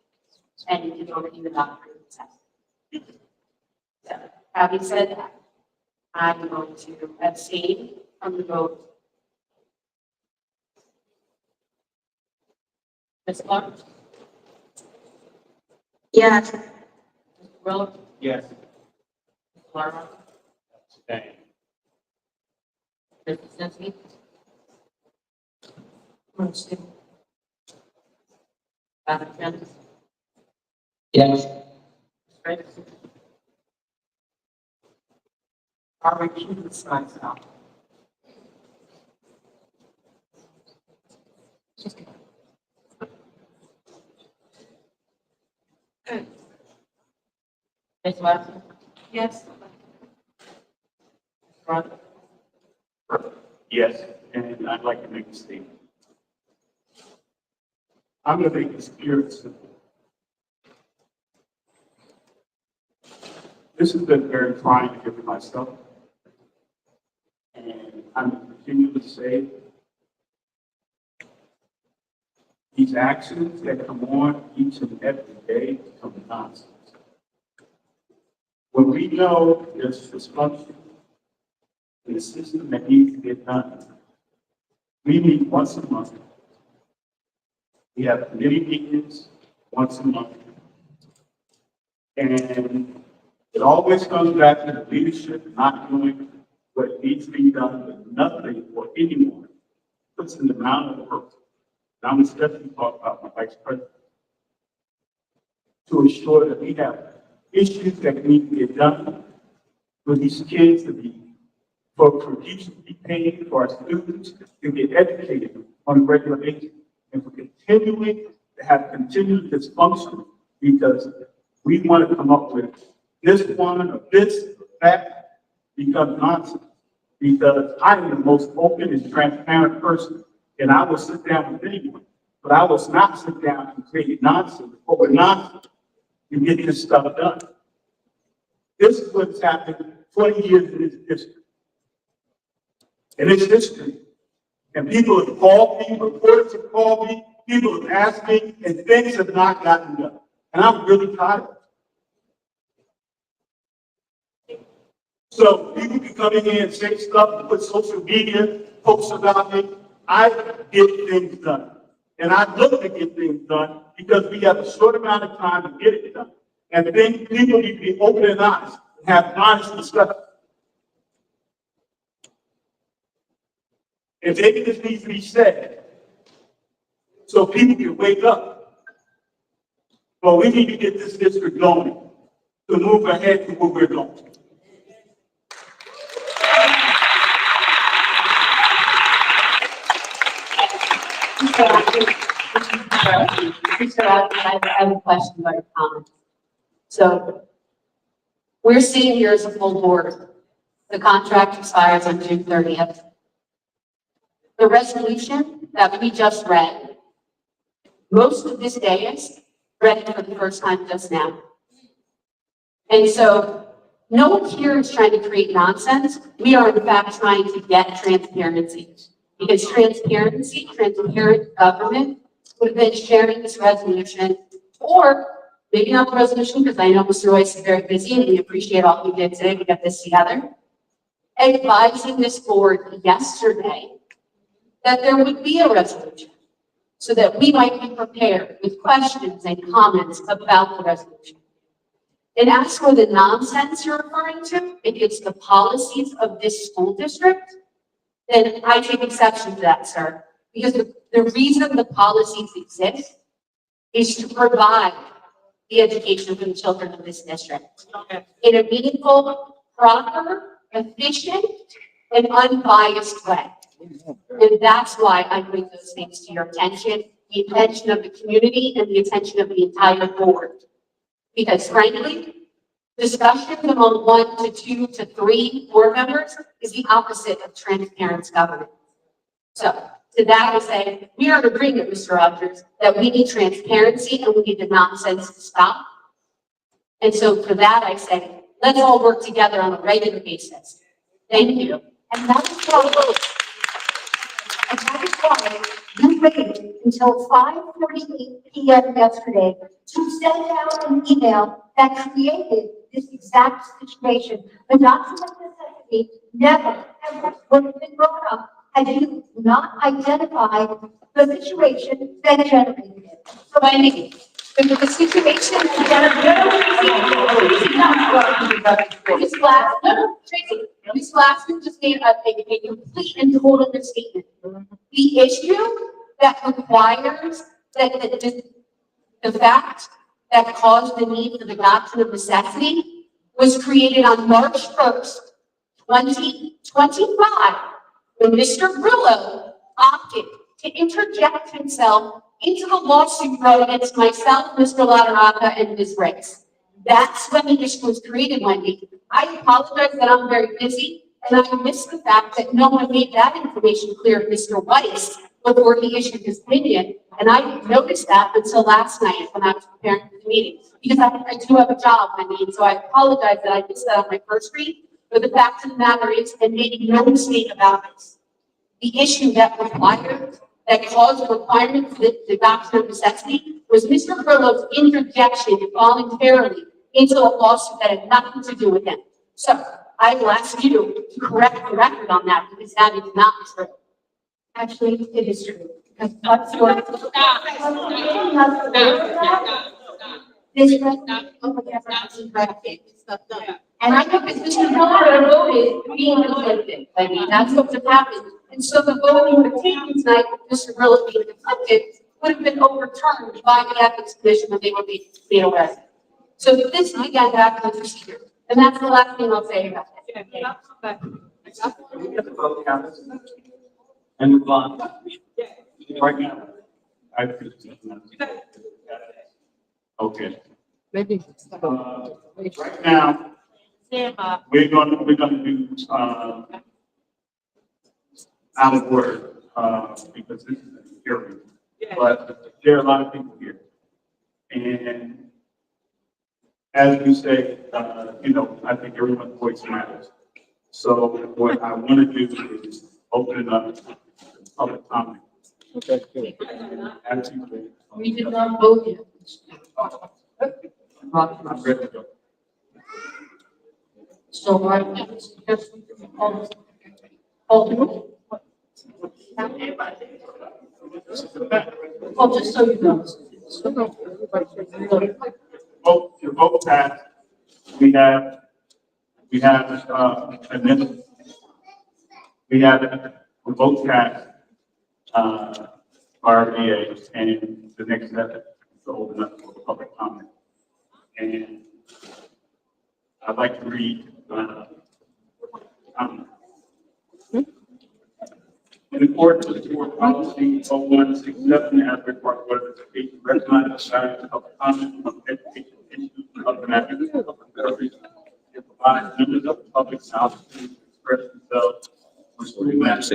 and you don't even document the test. So, having said that, I'm going to abstain from the vote. Ms. Clark? Yes. Mr. Rowland? Yes. Ms. Lara? Abstain. Mr. Snitsky? Dr. Jones? Yes. Right. Are we keeping the signs now? Ms. Watson? Yes. Ron? Yes, and I'd like to make a statement. I'm going to make this pure and simple. This has been very trying to give myself. And I'm going to continue to say these actions that come on each and every day become nonsense. When we know there's dysfunction in the system that needs to get done, we meet once a month. We have committee meetings once a month. And it always comes back to the leadership not doing what needs to be done, but nothing for anyone puts in the amount of work. And I'm especially talking about my vice president, to ensure that we have issues that need to get done for these kids to be, for teachers to be paid, for our students to get educated on a regular basis, and for continuing to have continued dysfunction because we want to come up with this one or this or that, becomes nonsense. Because I am the most open and transparent person, and I will sit down with anyone, but I will not sit down and create nonsense over nonsense to get this stuff done. This is what's happened 20 years in this district. And it's history. And people have called me, reporters have called me, people have asked me, and things have not gotten done. And I'm really tired of it. So people be coming in and say stuff, put social media posts about me. I get things done. And I look to get things done because we have a short amount of time to get it done. And then people need to be open and honest, and have honest discussion. And maybe this needs to be said so people can wake up. But we need to get this district going to move ahead to where we're going. Mr. I have a question about your comment. So we're sitting here as a full board. The contract expires on June 30th. The resolution that we just read, most of this day is read it for the first time just now. And so no one here is trying to create nonsense. We are in fact trying to get transparency. Because transparency, transparent government would have been sharing this resolution, or maybe not the resolution, because I know Mr. Royce is very busy and we appreciate all he did today to get this together. Advising this board yesterday that there would be a resolution so that we might be prepared with questions and comments about the resolution. And as for the nonsense you're referring to, if it's the policies of this school district, then I take exception to that, sir. Because the reason the policies exist is to provide the education for the children of this district in a meaningful, proper, efficient, and unbiased way. And that's why I bring those things to your attention, the attention of the community and the attention of the entire board. Because frankly, discussions among 1 to 2 to 3 board members is the opposite of transparent government. So to that I say, we are in agreement, Mr. Rogers, that we need transparency and we need the nonsense to stop. And so for that I say, let's all work together on a regular basis. Thank you. And that is why, you waited until 5:48 p.m. yesterday to send out an email that created this exact situation. The document necessity never, ever would have been brought up had you not identified the situation that generated it. So I mean, the situation Ms. Glassman just gave a complete and total misstatement. The issue that requires the fact that caused the need for the doctrine of necessity was created on March 1st, 2025, when Mr. Grillo opted to interject himself into the lawsuit brought against myself, Mr. Lateraka, and Ms. Riggs. That's when the issue was created, Wendy. I apologize that I'm very busy, and I missed the fact that no one made that information clear to Mr. Weiss before he issued his opinion. And I didn't notice that until last night when I was preparing for the meeting. Because I do have a job, Wendy, and so I apologize that I missed that on my first read. But the fact of the matter is, and making no mistake about this, the issue that caused the requirement for the doctrine of necessity was Mr. Grillo's interjection voluntarily into a lawsuit that had nothing to do with him. So I will ask you to correct the record on that because that is not true. actually, it is true. Because what's your this And I know because Mr. Miller voted being conflicted. I mean, that's what would happen. And so the vote we would have taken tonight, with Mr. Miller being conflicted, would have been overturned by the ethics commission when they were made aware. So this is again back to the procedure. And that's the last thing I'll say about it. We get the vote count and move on. Right now. I appreciate that. Okay. Maybe. Right now, we're gonna do, out of order, because this is a hearing. But there are a lot of people here. And as you say, I think everyone's voice matters. So what I want to do is open it up to public comment. Absolutely. We did not vote yet. I'm ready to go. So I suggest we can call the roll. Well, just so you know. Your vote passed. We have, a minute. We have a vote passed, RBA, and the next step is to open up for public comment. And I'd like to read, in accordance with board policy 0167, Asbury Park Board of Education recognizes the value of public comment on education issues of the matter of government and provides members of the public an opportunity to express themselves on school matters.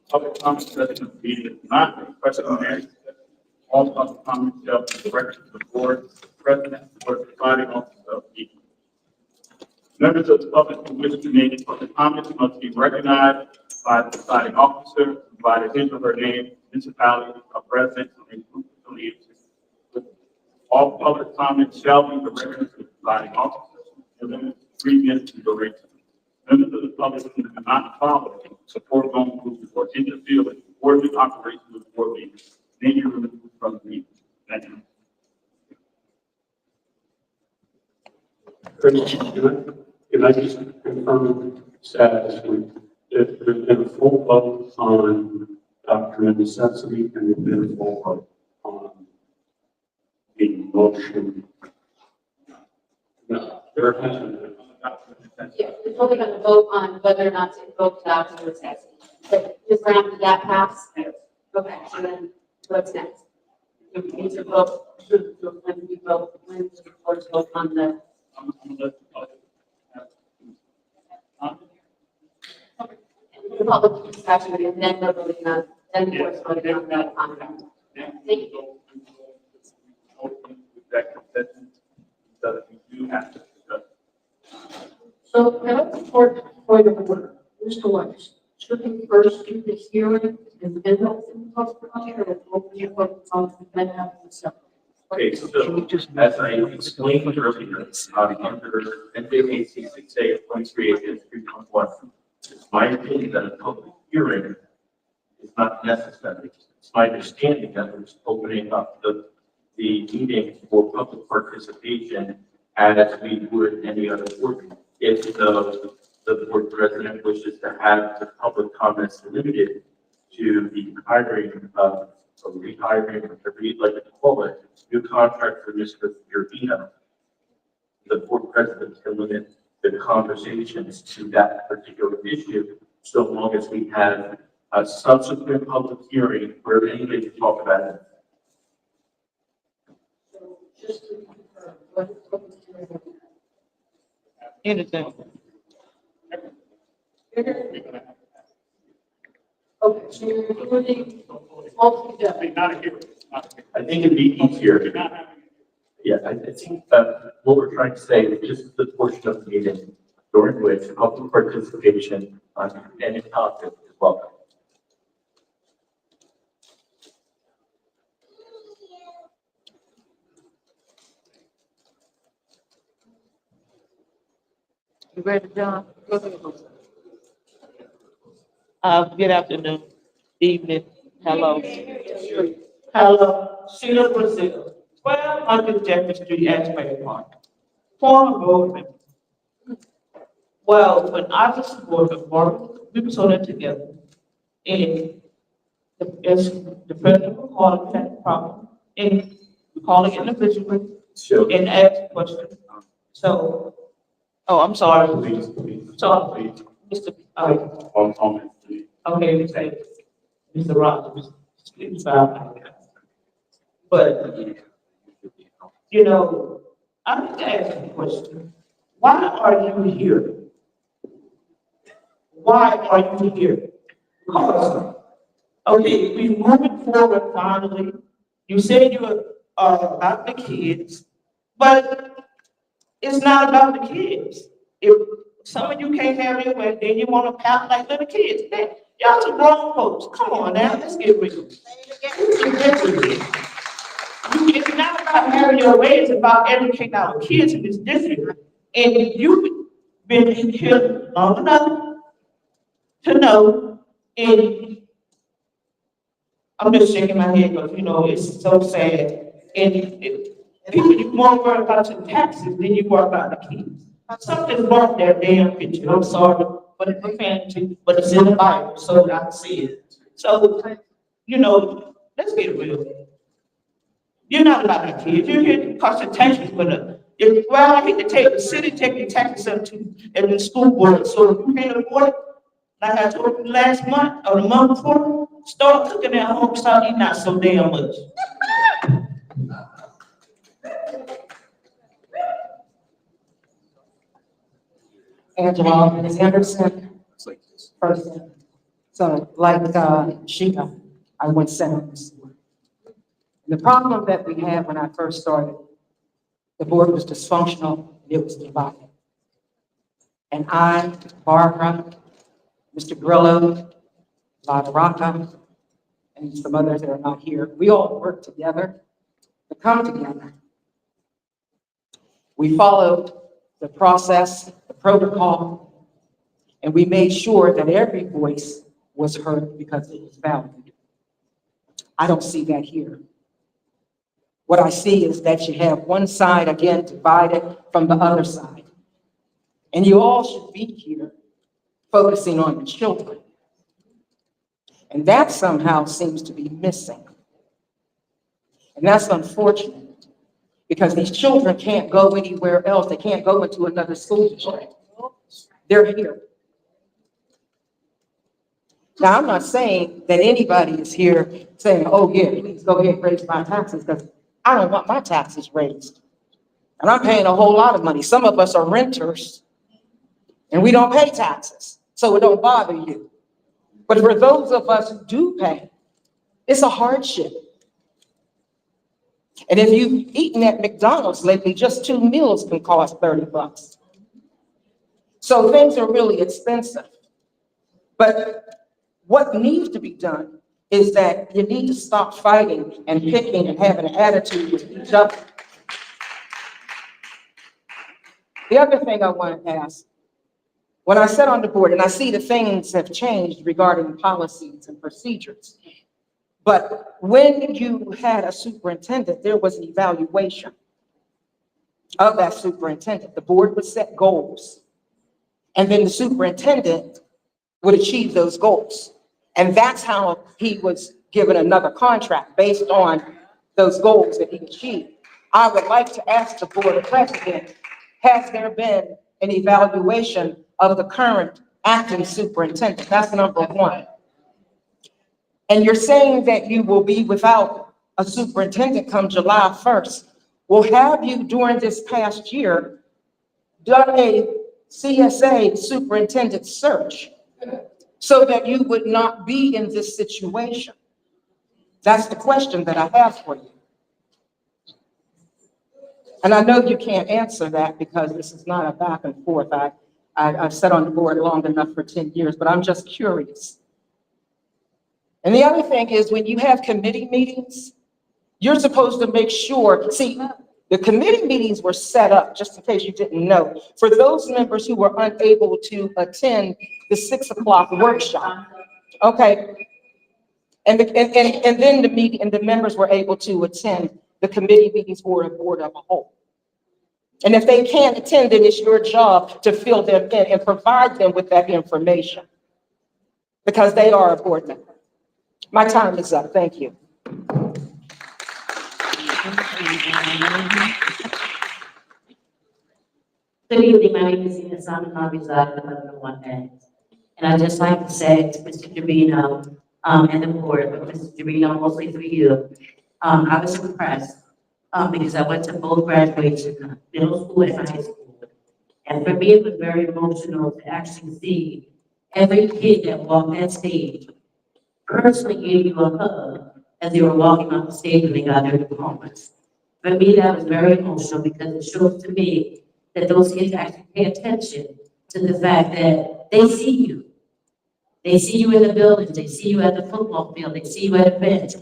Public comment session of the meeting is not a question and answer. All public comment shall be directed to the board, president, or the presiding officer of the meeting. Members of the public who wish to make public comments must be recognized by the presiding officer, provided his or her name, municipality, or residence, and group affiliation. All public comments shall be directed to the presiding officer, and limited to 3 minutes in duration. Members of the public who do not follow the foregoing rules or interfere with the orderly operation of the board meeting may be removed from the meeting. Thank you. Can I just confirm status with, if there's been a full vote on doctrine of necessity and there's been a full vote on the motion? No, there hasn't been. Yeah, we're only going to vote on whether or not to invoke the doctrine of necessity. So Ms. Brown, did that pass? Okay, so then what's next? We need to vote, when we vote, when the board vote on the. I'm gonna let the public have- The public discussion, and then we're voting on, then the board's voting on the contract. Thank you. Open executive session, so that we do have to discuss. So can I report point of order? Mr. Weiss, should we first do the hearing and then open the public comment, or open the public comment and then have the second? Okay, so as I explained earlier, under NJAC 6A.38-3.1, it's my opinion that a public hearing is not necessary. It's my understanding that we're just opening up the meeting for public participation as we would any other board meeting. If the board president wishes to have the public comments limited to the hiring of, or rehiring, or whatever you'd like to call it, new contract for Mr. Urbino, the board president can limit the conversations to that particular issue, so long as we have a subsequent public hearing where anybody can talk about it. So just to confirm, what is public hearing? Anything. Okay, so you're including altogether. Not a hearing. I think it'd be easier. Yeah, I think that what we're trying to say is just the portion of the meeting during which public participation on any topic is welcome. You ready, John? Good afternoon, evening, hello. Hello, Sheila Brazil, 1200 Jefferson Street, Asbury Park. Former board member. Well, when I was board member, we was on it together. And as the president will call it, had a problem, and we call it individually Sure. and ask questions. So, oh, I'm sorry. Please. Sorry, Mr. On comment, please. Okay, thank you. Mr. Rogers, it's fine. But, you know, I need to ask you a question. why are you here? Why are you here? Because, okay, we moving forward finally. You said you were about the kids, but it's not about the kids. If some of you can't have it, well, then you want to pout like little kids. Then y'all some grown folks. Come on now, let's get real. It's not about having your way, it's about educating our kids in this district. And you've been here long enough to know, and I'm just shaking my head because, it's so sad. And people, you more worry about your taxes than you worry about the kids. Something's wrong with that damn picture. I'm sorry for the profanity, but it's in the Bible, so I see it. So, let's get real. You're not about the kids. You're here to cost your taxes, but well, I hate to take the city, take your taxes up to and the school board. So if you can't afford it, like I told you last month or the month before, start cooking at home, start eating out so damn much. Angela, Ms. Anderson, person. So like Sheila, I went Senator. The problem that we had when I first started, the board was dysfunctional, it was divided. And I, Barbara, Mr. Grillo, Ladaraka, and some others that are not here, we all worked together to come together. We followed the process, the protocol, and we made sure that every voice was heard because it was valued. I don't see that here. What I see is that you have one side again divided from the other side. And you all should be here focusing on the children. And that somehow seems to be missing. And that's unfortunate because these children can't go anywhere else. They can't go into another school district. They're here. Now, I'm not saying that anybody is here saying, oh, yeah, please go ahead and raise my taxes, because I don't want my taxes raised. And I'm paying a whole lot of money. Some of us are renters, and we don't pay taxes, so it don't bother you. But for those of us who do pay, it's a hardship. And if you've eaten at McDonald's lately, just 2 meals can cost $30. So things are really expensive. But what needs to be done is that you need to stop fighting and picking and having an attitude with each other. The other thing I want to ask, when I sat on the board and I see the things have changed regarding policies and procedures, but when you had a superintendent, there was an evaluation of that superintendent. The board would set goals, and then the superintendent would achieve those goals. And that's how he was given another contract based on those goals that he achieved. I would like to ask the board president, has there been an evaluation of the current acting superintendent? That's number one. And you're saying that you will be without a superintendent come July 1st. Well, have you during this past year done a CSA superintendent search so that you would not be in this situation? That's the question that I have for you. And I know you can't answer that because this is not a back and forth. I've sat on the board long enough for 10 years, but I'm just curious. And the other thing is when you have committee meetings, you're supposed to make sure, see, the committee meetings were set up, just in case you didn't know, for those members who were unable to attend the 6 o'clock workshop. Okay. And then the meeting and the members were able to attend the committee meetings or a board of a whole. And if they can't attend, then it's your job to fill them in and provide them with that information because they are a board member. My time is up. Thank you. Good evening, my name is Ina Simon, I reside in 1101 Bank. And I'd just like to say to Mr. Trevino, and the board, but Mr. Trevino, mostly for you, I was impressed, because I went to both graduation, middle school and high school. And for me, it was very emotional to actually see every kid that walked that stage personally gave you a hug as they were walking off the stage when they got their diplomas. For me, that was very emotional because it shows to me that those kids actually pay attention to the fact that they see you. They see you in the buildings, they see you at the football field, they see you at events.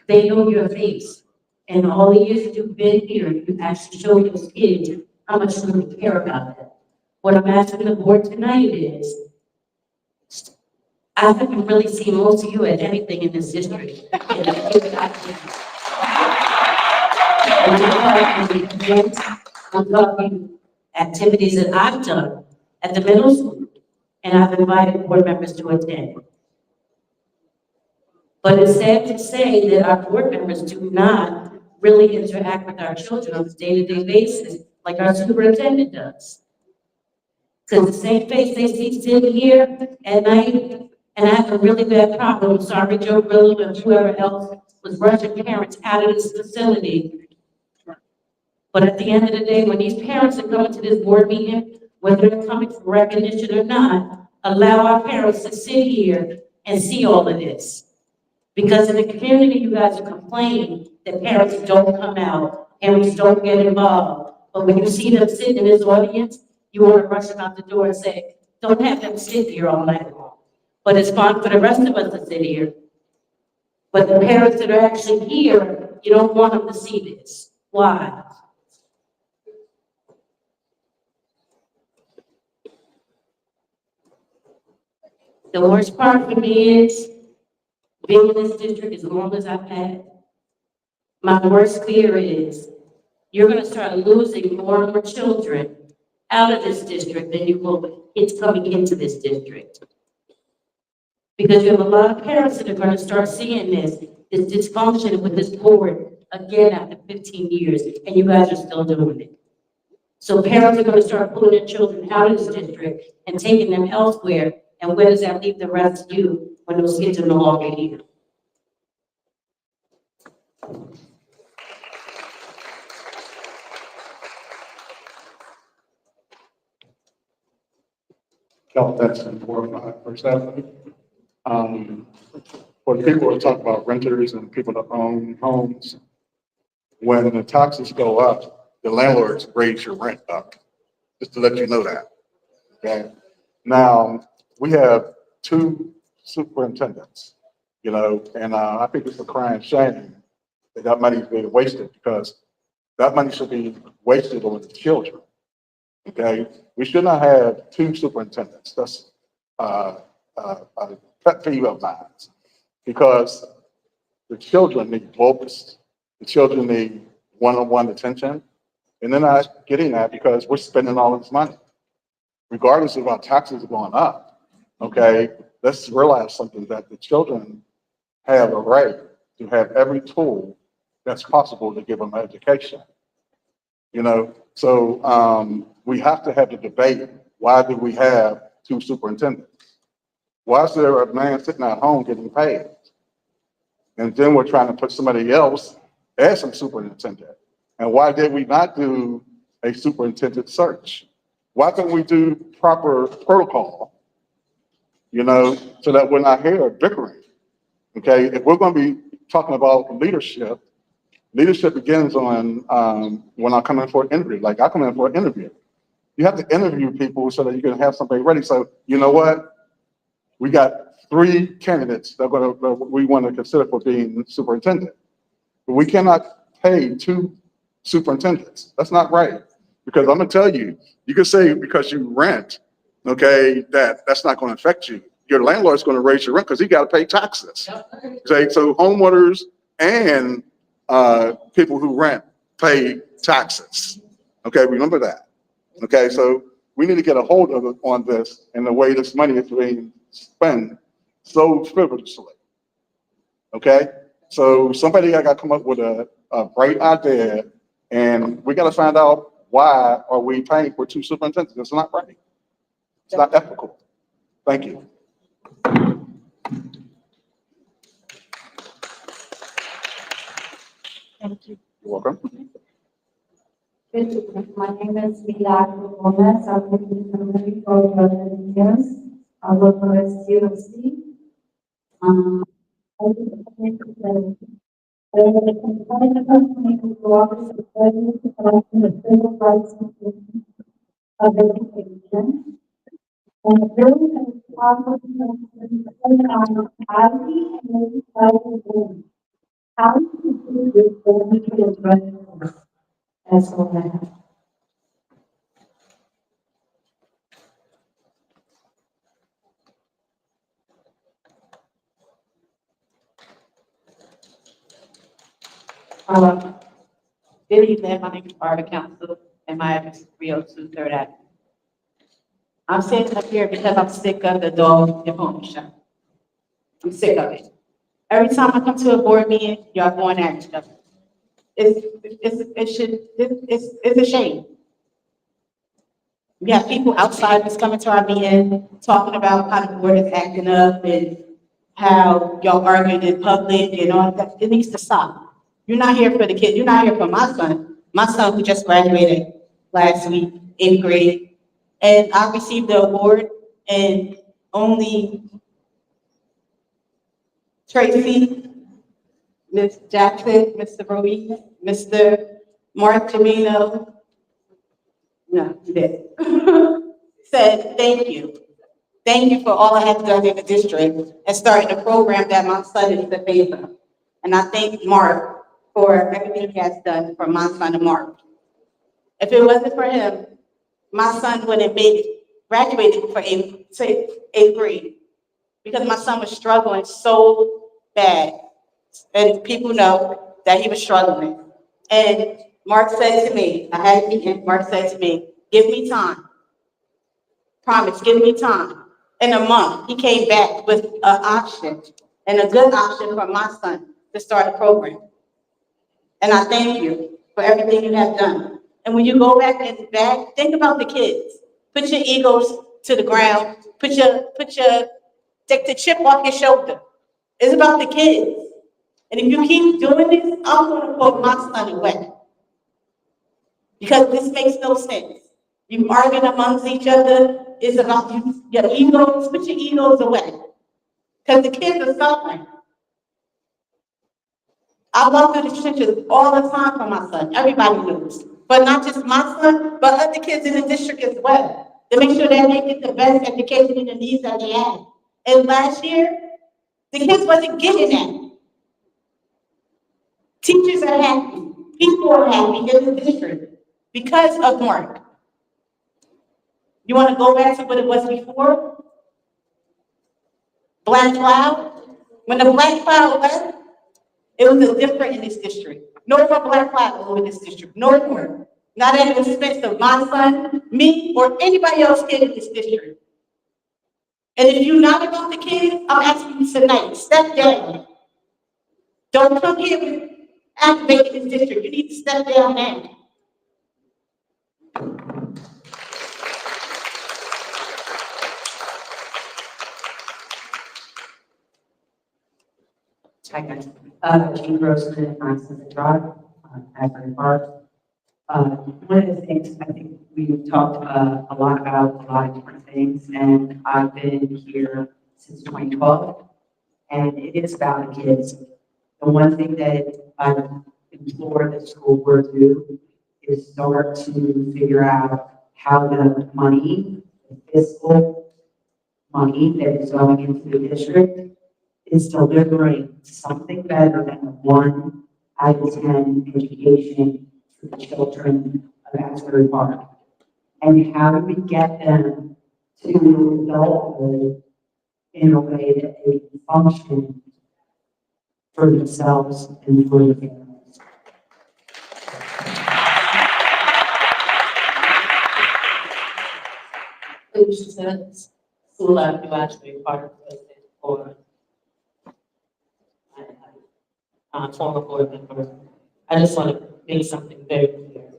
They know your face. And all the years that you've been here, you actually show those kids how much you really care about them. What I'm asking the board tonight is, I haven't really seen most of you at anything in this district. And I feel like I'm talking I'm talking activities that I've done at the middle school, and I've invited board members to attend. But it's sad to say that our board members do not really interact with our children on a day-to-day basis like our superintendent does. Because the same face they see sitting here at night, and I have a really bad problem, sorry, Joe Grillo and whoever else was rushing parents out of this facility. But at the end of the day, when these parents are coming to this board meeting, whether they're coming for recognition or not, allow our parents to sit here and see all of this. Because in the community, you guys are complaining that parents don't come out, parents don't get involved. But when you see them sitting in this audience, you want to rush them out the door and say, don't have them sit here all night long. But it's fine for the rest of us to sit here. But the parents that are actually here, you don't want them to see this. Why? The worst part for me is being in this district as long as I've had. My worst fear is you're going to start losing more and more children out of this district than you will with kids coming into this district. Because you have a lot of parents that are going to start seeing this dysfunction with this board again after 15 years, and you guys are still doing it. So parents are going to start pulling their children out of this district and taking them elsewhere, and where does that leave the rest of you when those kids are no longer here? Felt that's important for example. When people are talking about renters and people that own homes, when the taxes go up, the landlords raise your rent up, just to let you know that, okay? Now, we have two superintendents, you know, and I think it's a crying shame that that money is being wasted because that money should be wasted on the children, okay? We should not have two superintendents. That's a pet peeve of mine because the children need books, the children need one-on-one attention, and they're not getting that because we're spending all this money. Regardless of our taxes going up, okay, let's realize something that the children have a right to have every tool that's possible to give them an education. You know, so we have to have the debate. Why do we have two superintendents? Why is there a man sitting at home getting paid? And then we're trying to put somebody else as some superintendent. And why did we not do a superintendent search? Why couldn't we do proper protocol, you know, so that we're not here bickering? Okay, if we're going to be talking about leadership, leadership begins on when I come in for an interview. Like I come in for an interview. You have to interview people so that you can have somebody ready. So you know what? We got 3 candidates that we want to consider for being superintendent. But we cannot pay 2 superintendents. That's not right. Because I'm gonna tell you, you can say because you rent, okay, that's not going to affect you. Your landlord's going to raise your rent because he got to pay taxes. Okay, so homeowners and people who rent pay taxes. Okay, remember that. Okay, so we need to get a hold of it on this and the way this money is being spent so frivolously. Okay, so somebody got to come up with a bright idea, and we got to find out why are we paying for 2 superintendents. It's not right. It's not ethical. Thank you. Thank you. You're welcome. My name is Milagro Gomez. I've been in the community for 11 years. I work for STOC. I think the community office of the civil rights of education. And the bill is probably on housing and housing. How do you do this when we can address this as well? Good evening, my name is Barbara Council, and my address is 302 Third Avenue. I'm sitting up here because I'm sick of the dog and pony show. I'm sick of it. Every time I come to a board meeting, y'all going at each other. It's a shame. We have people outside that's coming to our meeting, talking about how the board is acting up and how y'all arguing in public and all that. It needs to stop. You're not here for the kid. You're not here for my son. My son who just graduated last week, 8th grade. And I received the award and only Tracy, Ms. Jackson, Mr. Ruiz, Mr. Mark Jamino, no, he did, said, thank you. Thank you for all I have done in the district and starting a program that my son is the face of. And I thank Mark for everything he has done for my son and Mark. If it wasn't for him, my son wouldn't have made it, graduated for eighth grade, because my son was struggling so bad. And people know that he was struggling. And Mark said to me, I had a meeting, Mark said to me, give me time. Promise, give me time. In a month, he came back with an option, and a good option for my son to start a program. And I thank you for everything you have done. And when you go back and think about the kids. Put your egos to the ground. Take the chip off your shoulder. It's about the kids. And if you keep doing this, I'm going to quote my son away. Because this makes no sense. You arguing amongst each other. It's about your egos. Put your egos away. Because the kids are suffering. I walk through the trenches all the time for my son. Everybody knows. But not just my son, but other kids in the district as well. To make sure that they get the best education and the needs that they have. And last year, the kids wasn't getting that. Teachers are happy. People are happy in the district because of Mark. You want to go back to what it was before? Black cloud? When the black cloud left, it was different in this district. No more black cloud in this district. No more. Not at the expense of my son, me, or anybody else kid in this district. And if you're not about the kids, I'm asking you tonight, step down. Don't come here with activating this district. You need to step down now. Hi guys, Jean Grossman, I'm Sunset Drive, Asbury Park. One of the things I think we've talked a lot about, a lot of different things, and I've been here since 2012, and it is about the kids. The one thing that I implore the school board to do is start to figure out how the money, the fiscal money that is going into the district is delivering something better than a 1 out of 10 education for the children of Asbury Park. And how do we get them to adulthood in a way that they can function for themselves and for their families? Alicia Simmons, School Avenue, Asbury Park, president for former board member. I just want to make something very clear.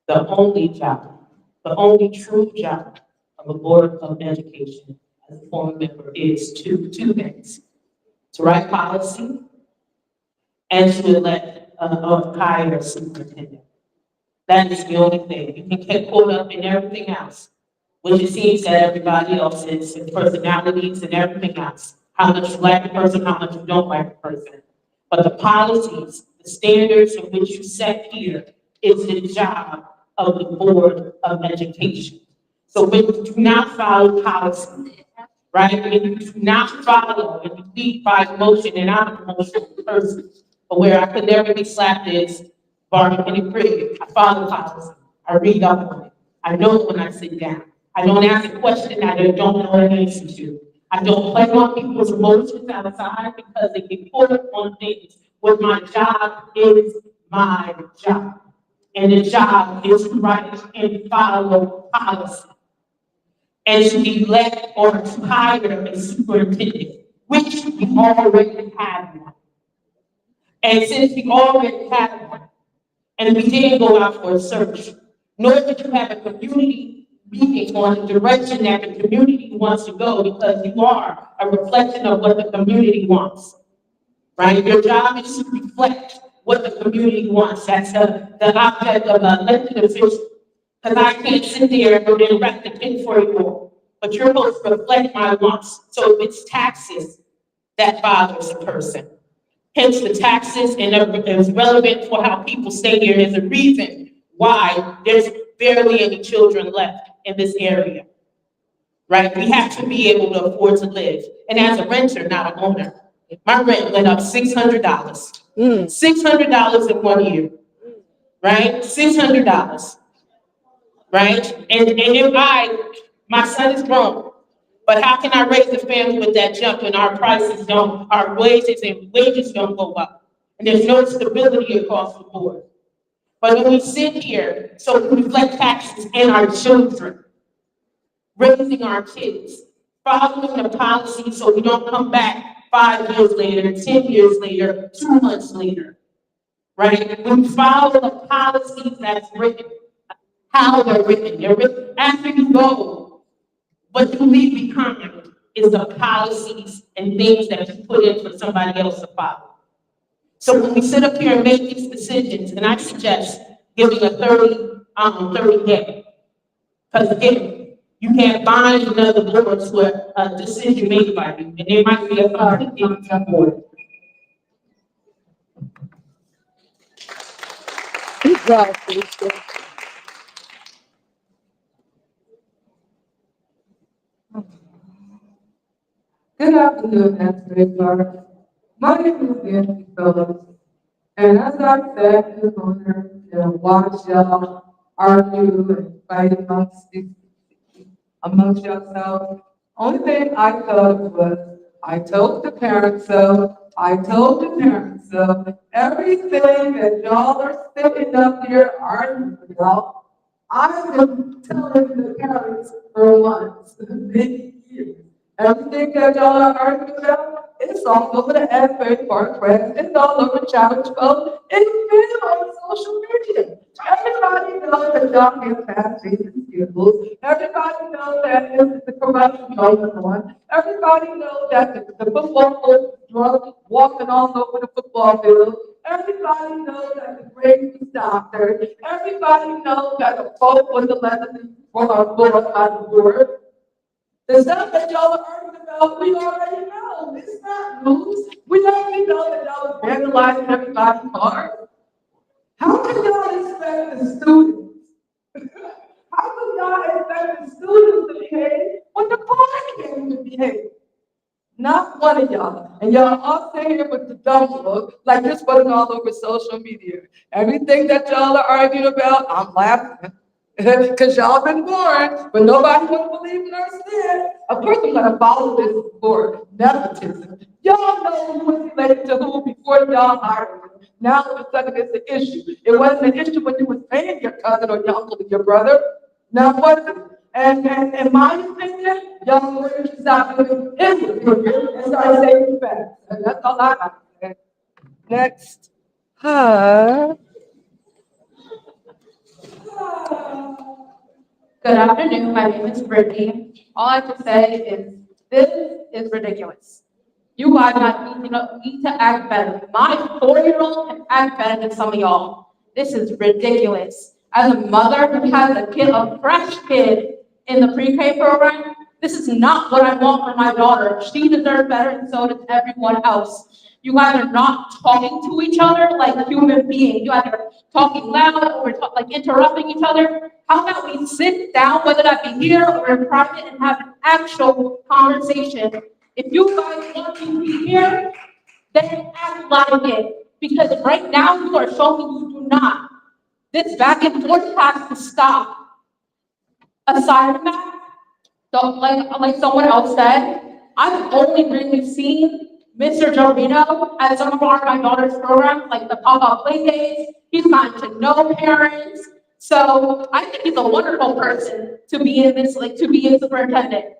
The only job, the only true job of a board of education as a former member is two things: to write policy and to elect or hire a superintendent. That is the only thing. You can get caught up in everything else, which it seems that everybody else is, and personalities and everything else. How much you like a person, how much you don't like a person. But the policies, the standards in which you set here is the job of the Board of Education. So when you do not follow policy, right, when you do not follow and you lead by emotion, and I'm an emotional person, but where I could never be slapped is barring any prayer. I follow policy. I read up on it. I know when I sit down. I don't ask a question I don't know the answer to. I don't play on people's emotions outside because they get caught up on things. When my job is my job. And the job is to write and follow policy. And to elect or to hire a superintendent, which we already have one. And since we already have one, and we didn't go out for a search, nor did you have a community meeting on the direction that the community wants to go, because you are a reflection of what the community wants, right? Your job is to reflect what the community wants. That's the object of an elected official. Because I can't sit there and direct the pin for you all, but you're supposed to reflect my wants. So if it's taxes that bothers a person, hence the taxes, and it's relevant for how people stay here. There's a reason why there's barely any children left in this area, right? We have to be able to afford to live. And as a renter, not an owner, my rent went up $600. $600 in 1 year, right? $600, right? And if my son is grown, but how can I raise a family with that jump when our prices don't, our wages don't go up? And there's no stability across the board. But when we sit here, so we reflect taxes in our children, raising our kids, following the policy so we don't come back 5 years later, 10 years later, 2 months later, right? We follow the policies that's written, how they're written. They're written after you go. What you leave behind is the policies and things that you put in for somebody else to follow. So when we sit up here and make these decisions, and I suggest giving a 30 day. Because again, you can't bind another board to a decision made by you, and there might be a conflict on board. Good afternoon, Asbury Park. My name is Nancy Phillips, and as I sat in the corner and watched y'all argue and fight amongst yourselves, only thing I thought was, I told the parents so, everything that y'all are sitting up here arguing about, I've been telling the parents for months, many years. Everything that y'all are arguing about, it's all over the Asbury Park Press, it's all over Challenge 12, it's been on social media. Everybody knows that y'all get past Jesus skills. Everybody knows that the corruption going on. Everybody knows that the football coach is drunk, walking all over the football field. Everybody knows that the grave is doctored. Everybody knows that the Pope was elected for our Lord by the board. The stuff that y'all are arguing about, we already know. It's not news. We already know that y'all are vandalizing everybody's car. How can y'all expect the students? How can y'all expect the students to behave when the park can't behave? Not one of y'all. And y'all all sit here with the dumb look, like this wasn't all over social media. Everything that y'all are arguing about, I'm laughing. Because y'all been born, but nobody don't believe in our sin. Of course, I'm gonna follow this board. Nepotism. Y'all know who was related to who before y'all hired him. Now all of a sudden it's an issue. It wasn't an issue when you was paying your cousin or your uncle or your brother. Now what? And in my opinion, y'all need to stop doing his opinion and start saying facts. And that's all I have to say. Next. Good afternoon, my name is Brittany. All I have to say is, this is ridiculous. You guys need to act better. My 4-year-old can act better than some of y'all. This is ridiculous. As a mother who has a kid, a fresh kid in the pre-K program, this is not what I want for my daughter. She deserves better, and so does everyone else. You guys are not talking to each other like human beings. You guys are talking loud or like interrupting each other. How about we sit down, whether that be here or in private, and have an actual conversation? If you guys want to be here, then act like it. Because right now you are showing you do not. This back and forth has to stop. Aside from that, like someone else said, I've only really seen Mr. Jorino at some of my daughter's programs, like the pop-up play days. He's gotten to know parents. So I think he's a wonderful person to be in this, like to be a superintendent.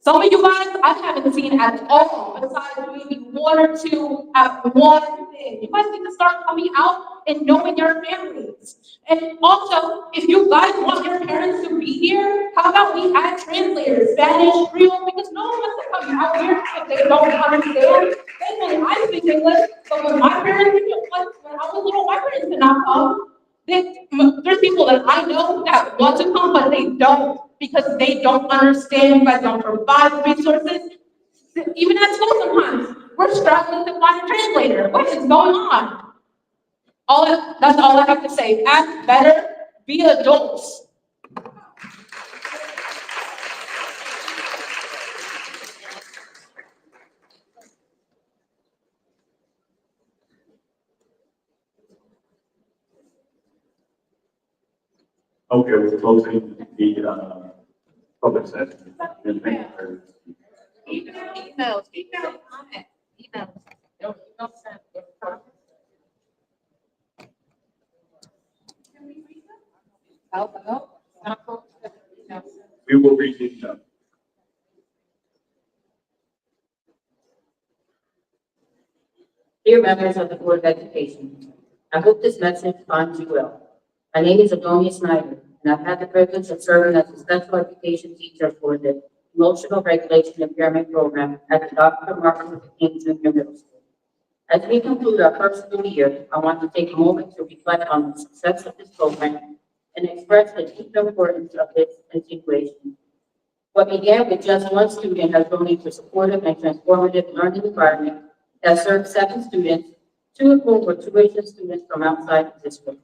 Some of you guys I haven't seen at all, besides maybe one or two at one thing. You guys need to start coming out and knowing your families. And also, if you guys want your parents to be here, how about we add translators, Spanish, Creole, because no one wants to come out here if they don't understand. Thankfully, I speak English, but when my parents, like when I was little, my parents did not come. There's people that I know that want to come, but they don't because they don't understand. You guys don't provide resources. Even at school sometimes, we're struggling to find a translator. What is going on? That's all I have to say. Act better, be adults. Okay, we're closing the, public session. Emails. We will read them. Dear members of the Board of Education, I hope this message finds you well. My name is Adonia Snyder, and I've had the privilege of serving as a special education teacher for the Emotional Regulation Impairment Program at the Dr. Martin Luther King Junior Middle School. As we conclude our first school year, I want to take a moment to reflect on the success of this program and express the deep importance of its continuation. What began with just one student has grown into a supportive and transformative learning environment that served 7 students, 2 of whom were tuition students from outside the district.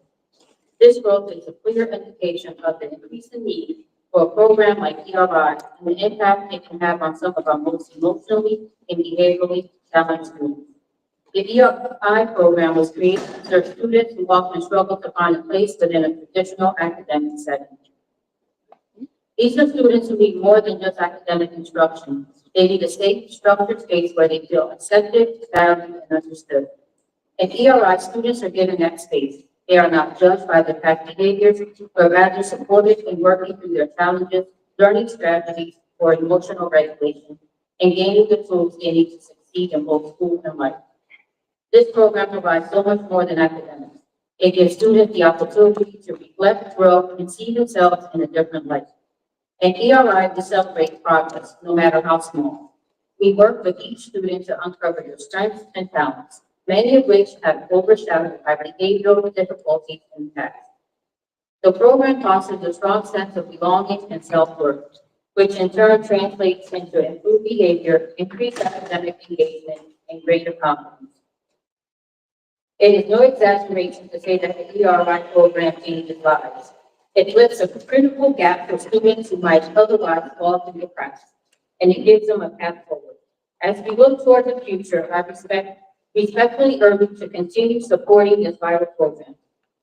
This growth is a clear indication of the increasing need for a program like ERI and the impact it can have on some of our most emotionally and behaviorally challenged students. The ERI program was created to serve students who often struggle to find a place within a traditional academic setting. These are students who need more than just academic instruction. They need a safe, structured space where they feel accepted, valued, and understood. In ERI, students are given that space. They are not judged by their past behaviors, but rather supported in working through their challenges, learning strategies for emotional regulation, and gaining the tools they need to succeed in both school and life. This program provides so much more than academics. It gives students the opportunity to reflect, grow, and see themselves in a different light. At ERI, we celebrate progress, no matter how small. We work with each student to uncover their strengths and talents, many of which have been overshadowed by behavioral difficulties in the past. The program fosters a strong sense of belonging and self-worth, which in turn translates into improved behavior, increased academic engagement, and greater confidence. It is no exaggeration to say that the ERI program changes lives. It lifts a critical gap for students who might otherwise fall through the cracks, and it gives them a path forward. As we look toward the future, I respectfully urge you to continue supporting this vital program.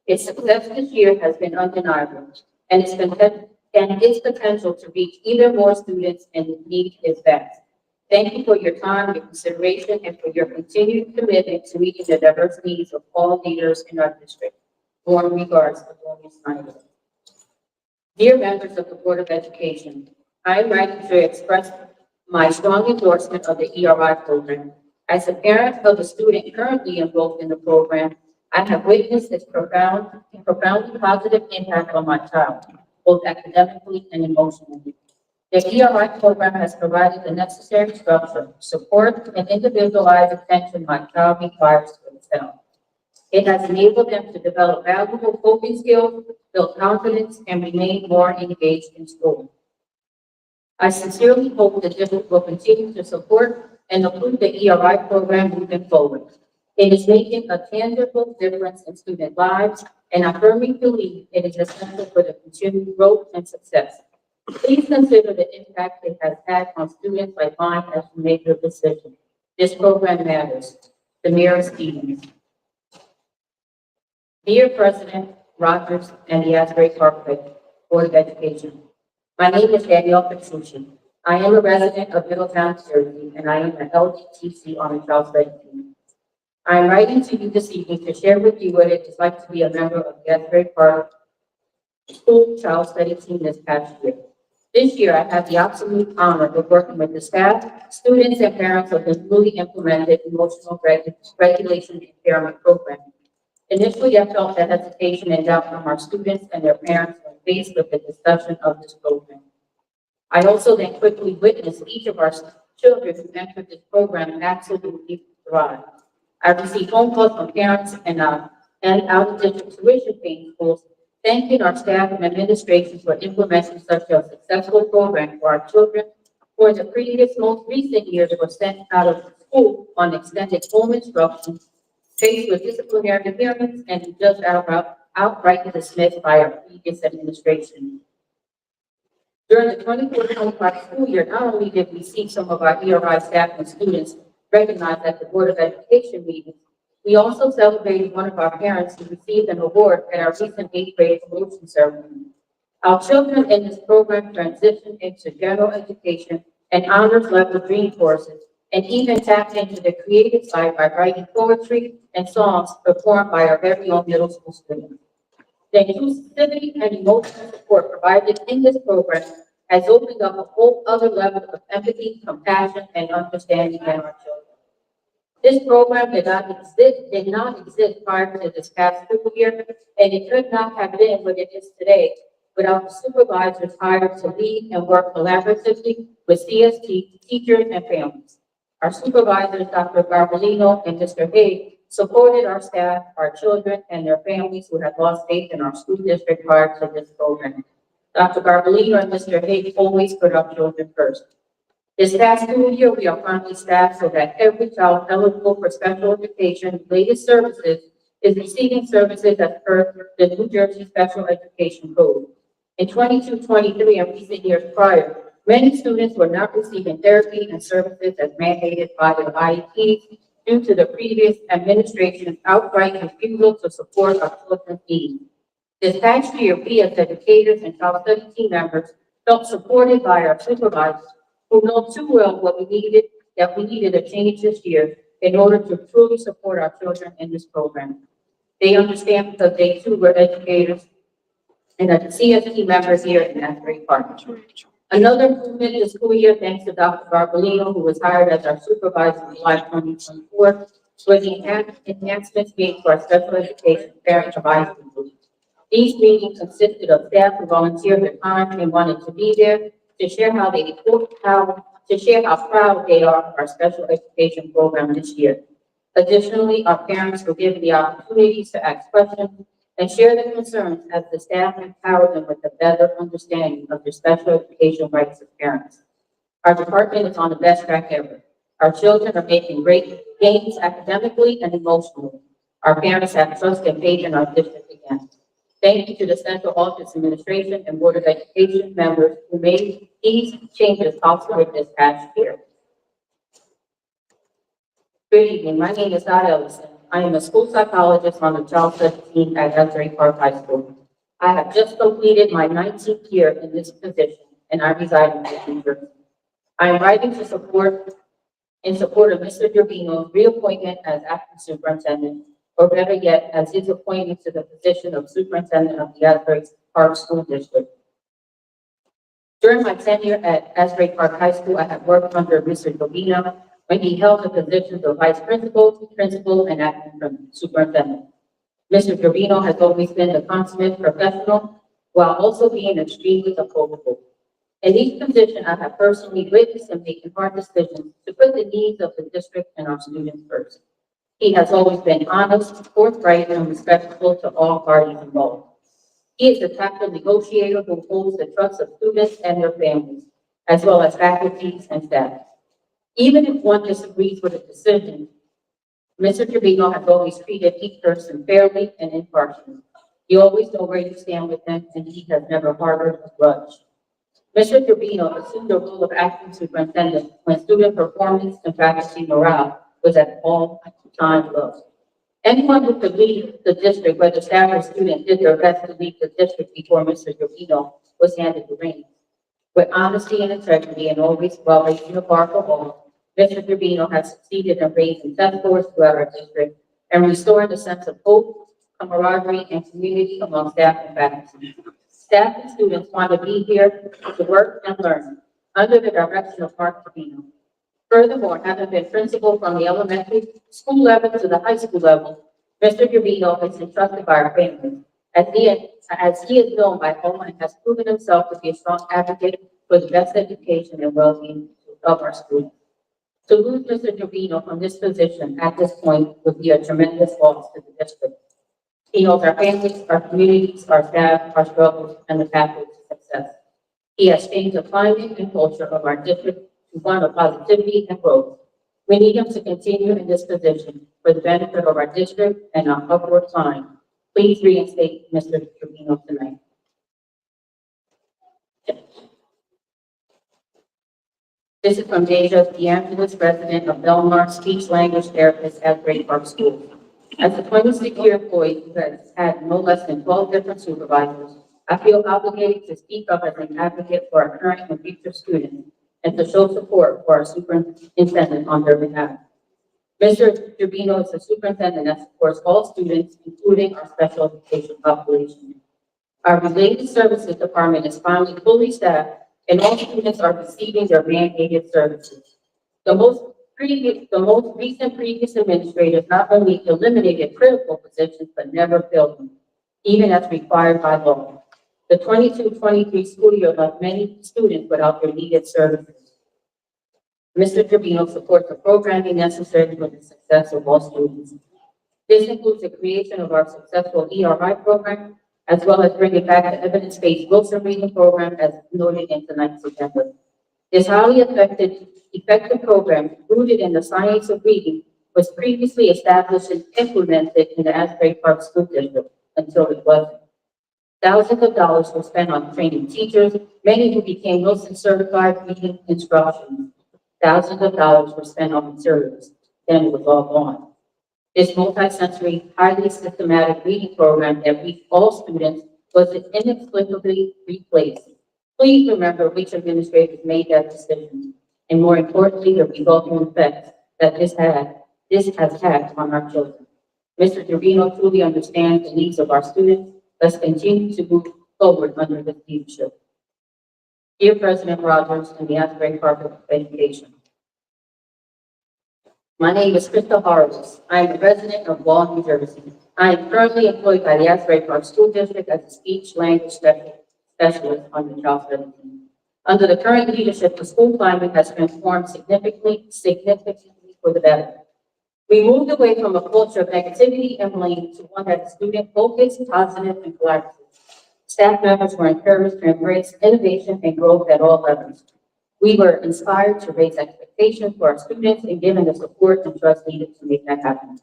Its success this year has been undeniable, and its potential to reach even more students in need is vast. Thank you for your time, your consideration, and for your continued commitment to meeting the diverse needs of all leaders in our district. Warm regards, Adonia Snyder. Dear members of the Board of Education, I am writing to express my strong endorsement of the ERI program. As a parent of a student currently enrolled in the program, I have witnessed its profoundly positive impact on my child, both academically and emotionally. The ERI program has provided the necessary structure, support, and individualized attention my child requires for himself. It has enabled them to develop valuable coping skills, build confidence, and remain more engaged in school. I sincerely hope the district will continue to support and approve the ERI program moving forward. It is making a tangible difference in student lives, and I firmly believe it is essential for the continued growth and success. Please consider the impact it has had on students like mine as you make your decision. This program matters. The Mayor Stevens. Dear President Rogers and the Asbury Park Board of Education, my name is Danielle Petrucci. I am a resident of Middletown, Jersey, and I am an LGTC on the Child Study team. I am writing to you this evening to share with you what it is like to be a member of the Asbury Park School Child Study team this past year. This year, I had the absolute honor of working with the staff, students, and parents of the newly implemented emotional regulation impairment program. Initially, I felt that hesitation and doubt from our students and their parents when faced with the discussion of this program. I also then quickly witnessed each of our children who entered this program absolutely thrive. I received phone calls from parents and out-of-district tuition-paying schools thanking our staff and administration for implementing such a successful program for our children who in the most recent years were sent out of school on extended home instruction, faced with disciplinary hearings, and just outright dismissed by our previous administration. During the 24-25 school year, not only did we see some of our ERI staff and students recognized at the Board of Education meetings, we also celebrated one of our parents who received an award at our recent 8th grade promotion ceremony. Our children in this program transitioned into general education and honors level dream courses, and even tapped into the creative side by writing poetry and songs performed by our very own middle school students. The inclusivity and emotional support provided in this program has opened up a whole other level of empathy, compassion, and understanding in our children. This program did not exist prior to this past school year, and it could not have been what it is today without the supervisors hired to lead and work collaboratively with CST, teachers, and families. Our supervisors, Dr. Garbolino and Mr. Haig, supported our staff, our children, and their families who had lost faith in our school district prior to this program. Dr. Garbolino and Mr. Haig always put our children first. This past school year, we are currently staffed so that every child eligible for special education related services is receiving services as per the New Jersey Special Education Code. In 22-23 and recent years prior, many students were not receiving therapy and services as mandated by the IEPs due to the previous administration's outright refusal to support our children's needs. This past year, we as educators and child study team members felt supported by our supervisors who know too well what we needed a change this year in order to truly support our children in this program. They understand because they too were educators and are CST members here in Asbury Park. Another improvement this school year, thanks to Dr. Garbolino, who was hired as our supervisor in July 2024, were the enhancements made to our special education parent advisory group. These meetings consisted of staff who volunteered their time and wanted to be there to share how proud they are of our special education program this year. Additionally, our parents were given the opportunities to ask questions and share their concerns as the staff empowered them with a better understanding of their special education rights as parents. Our department is on the best track ever. Our children are making great gains academically and emotionally. Our parents have trust and faith in our district again. Thank you to the Central Office Administration and Board of Education members who made these changes possible this past year. Good evening. My name is Dot Ellison. I am a school psychologist on the child study team at Asbury Park High School. I have just completed my 19th year in this position, and I reside in New Jersey. I am writing in support of Mr. Gerbino's reappointment as acting superintendent, or better yet, as his appointment to the position of superintendent of the Asbury Park School District. During my tenure at Asbury Park High School, I have worked under Mr. Gerbino when he held the positions of vice principal, and acting superintendent. Mr. Gerbino has always been a consummate professional while also being extremely approachable. In each position, I have personally witnessed him making hard decisions to put the needs of the district and our students first. He has always been honest, forthright, and respectful to all parties involved. He is the tactful negotiator who holds the trust of students and their families, as well as faculties and staff. Even if one disagrees with a decision, Mr. Trevino has always treated each person fairly and impartially. You always know where you stand with him, and he has never harbored a grudge. Mr. Trevino assumed the role of acting superintendent when student performance and faculty morale was at all-time low. Anyone who could lead the district, whether staff or student, did their best to lead the district before Mr. Trevino was handed the reins. With honesty and integrity and always while raising the bar for all, Mr. Trevino has succeeded in raising test scores throughout our district and restoring a sense of hope, camaraderie, and community among staff and faculty. Staff and students want to be here to work and learn under the direction of Mark Trevino. Furthermore, having been principal from the elementary school level to the high school level, Mr. Trevino is entrusted by our families as he is known by all and has proven himself to be a strong advocate for the best education and well-being of our students. To lose Mr. Trevino from this position at this point would be a tremendous loss to the district. He knows our families, our communities, our staff, our struggles, and the pathway to success. He has changed the climate and culture of our district to one of positivity and growth. We need him to continue in this position for the benefit of our district and our upward climb. Please reinstate Mr. Trevino tonight. This is from Deja DeAngelis, resident of Belmar, speech language therapist at Great Park School. As a 26-year employee who has had no less than 12 different supervisors, I feel obligated to speak up as an advocate for our current and future students and to show support for our superintendent on their behalf. Mr. Trevino is the superintendent that supports all students, including our special education population. Our related services department is finally fully staffed and all students are receiving their mandated services. The most recent previous administrators not only eliminated critical positions, but never filled them, even as required by law. The 22-23 school year left many students without their needed services. Mr. Trevino supports the programming necessary for the success of all students. This includes the creation of our successful ERI program, as well as bringing back the evidence-based Wilson reading program as noted in tonight's agenda. This highly effective program, rooted in the science of reading, was previously established and implemented in the Asbury Park School District until it wasn't. Thousands of dollars were spent on training teachers, many who became Wilson certified reading instructions. Thousands of dollars were spent on materials, then it was all gone. This multi-sensory, highly systematic reading program that reached all students was inexplicably replaced. Please remember which administrators made that decision, and more importantly, the resulting effects that this has had on our children. Mr. Trevino truly understands the needs of our students. Let's continue to move forward under his leadership. Dear President Rogers and the Asbury Park of Education, my name is Krista Horowitz. I am a resident of Wall, New Jersey. I am currently employed by the Asbury Park School District as a speech language specialist on the Child 17. Under the current leadership, the school climate has transformed significantly for the better. We moved away from a culture of negativity and blame to one that is student-focused, positive, and collaborative. Staff members were encouraged to embrace innovation and growth at all levels. We were inspired to raise expectations for our students and given the support and trust needed to make that happen.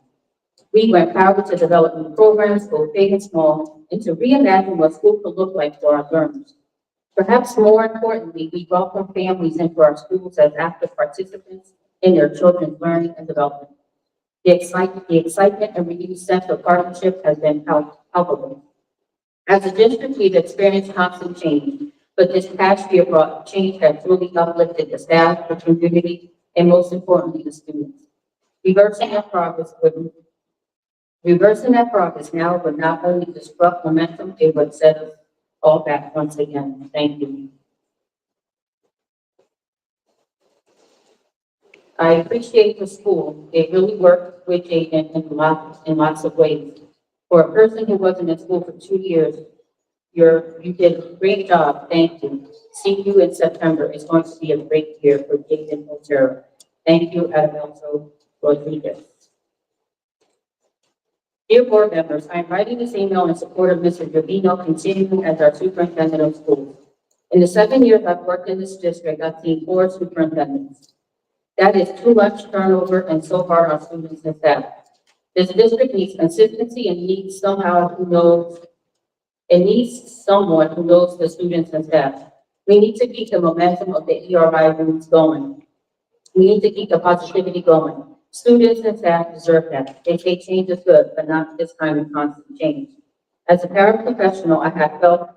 We were empowered to develop new programs, both big and small, and to reimagine what school could look like for our learners. Perhaps more importantly, we welcome families into our schools as active participants in their children's learning and development. The excitement and renewed sense of partnership has been palpable. As a district, we've experienced constant change, but this past year brought change that truly uplifted the staff, the community, and most importantly, the students. Reversing that progress now would not only disrupt momentum, it would set us all back once again. Thank you. I appreciate the school. They really worked with Jaden in lots of ways. For a person who wasn't in school for 2 years, you did a great job. Thank you. See you in September. It's going to be a great year for Jaden Otero. Thank you, Adalberto Rodriguez. Dear board members, I am writing this email in support of Mr. Gavino continuing as our superintendent of schools. In the 7 years I've worked in this district, I've seen 4 superintendents. That is too much turnover and so far our students and staff. This district needs consistency and needs someone who knows the students and staff. We need to keep the momentum of the ERI roots going. We need to keep the positivity going. Students and staff deserve that. They say change is good, but not this kind of constant change. As a paraprofessional, I have felt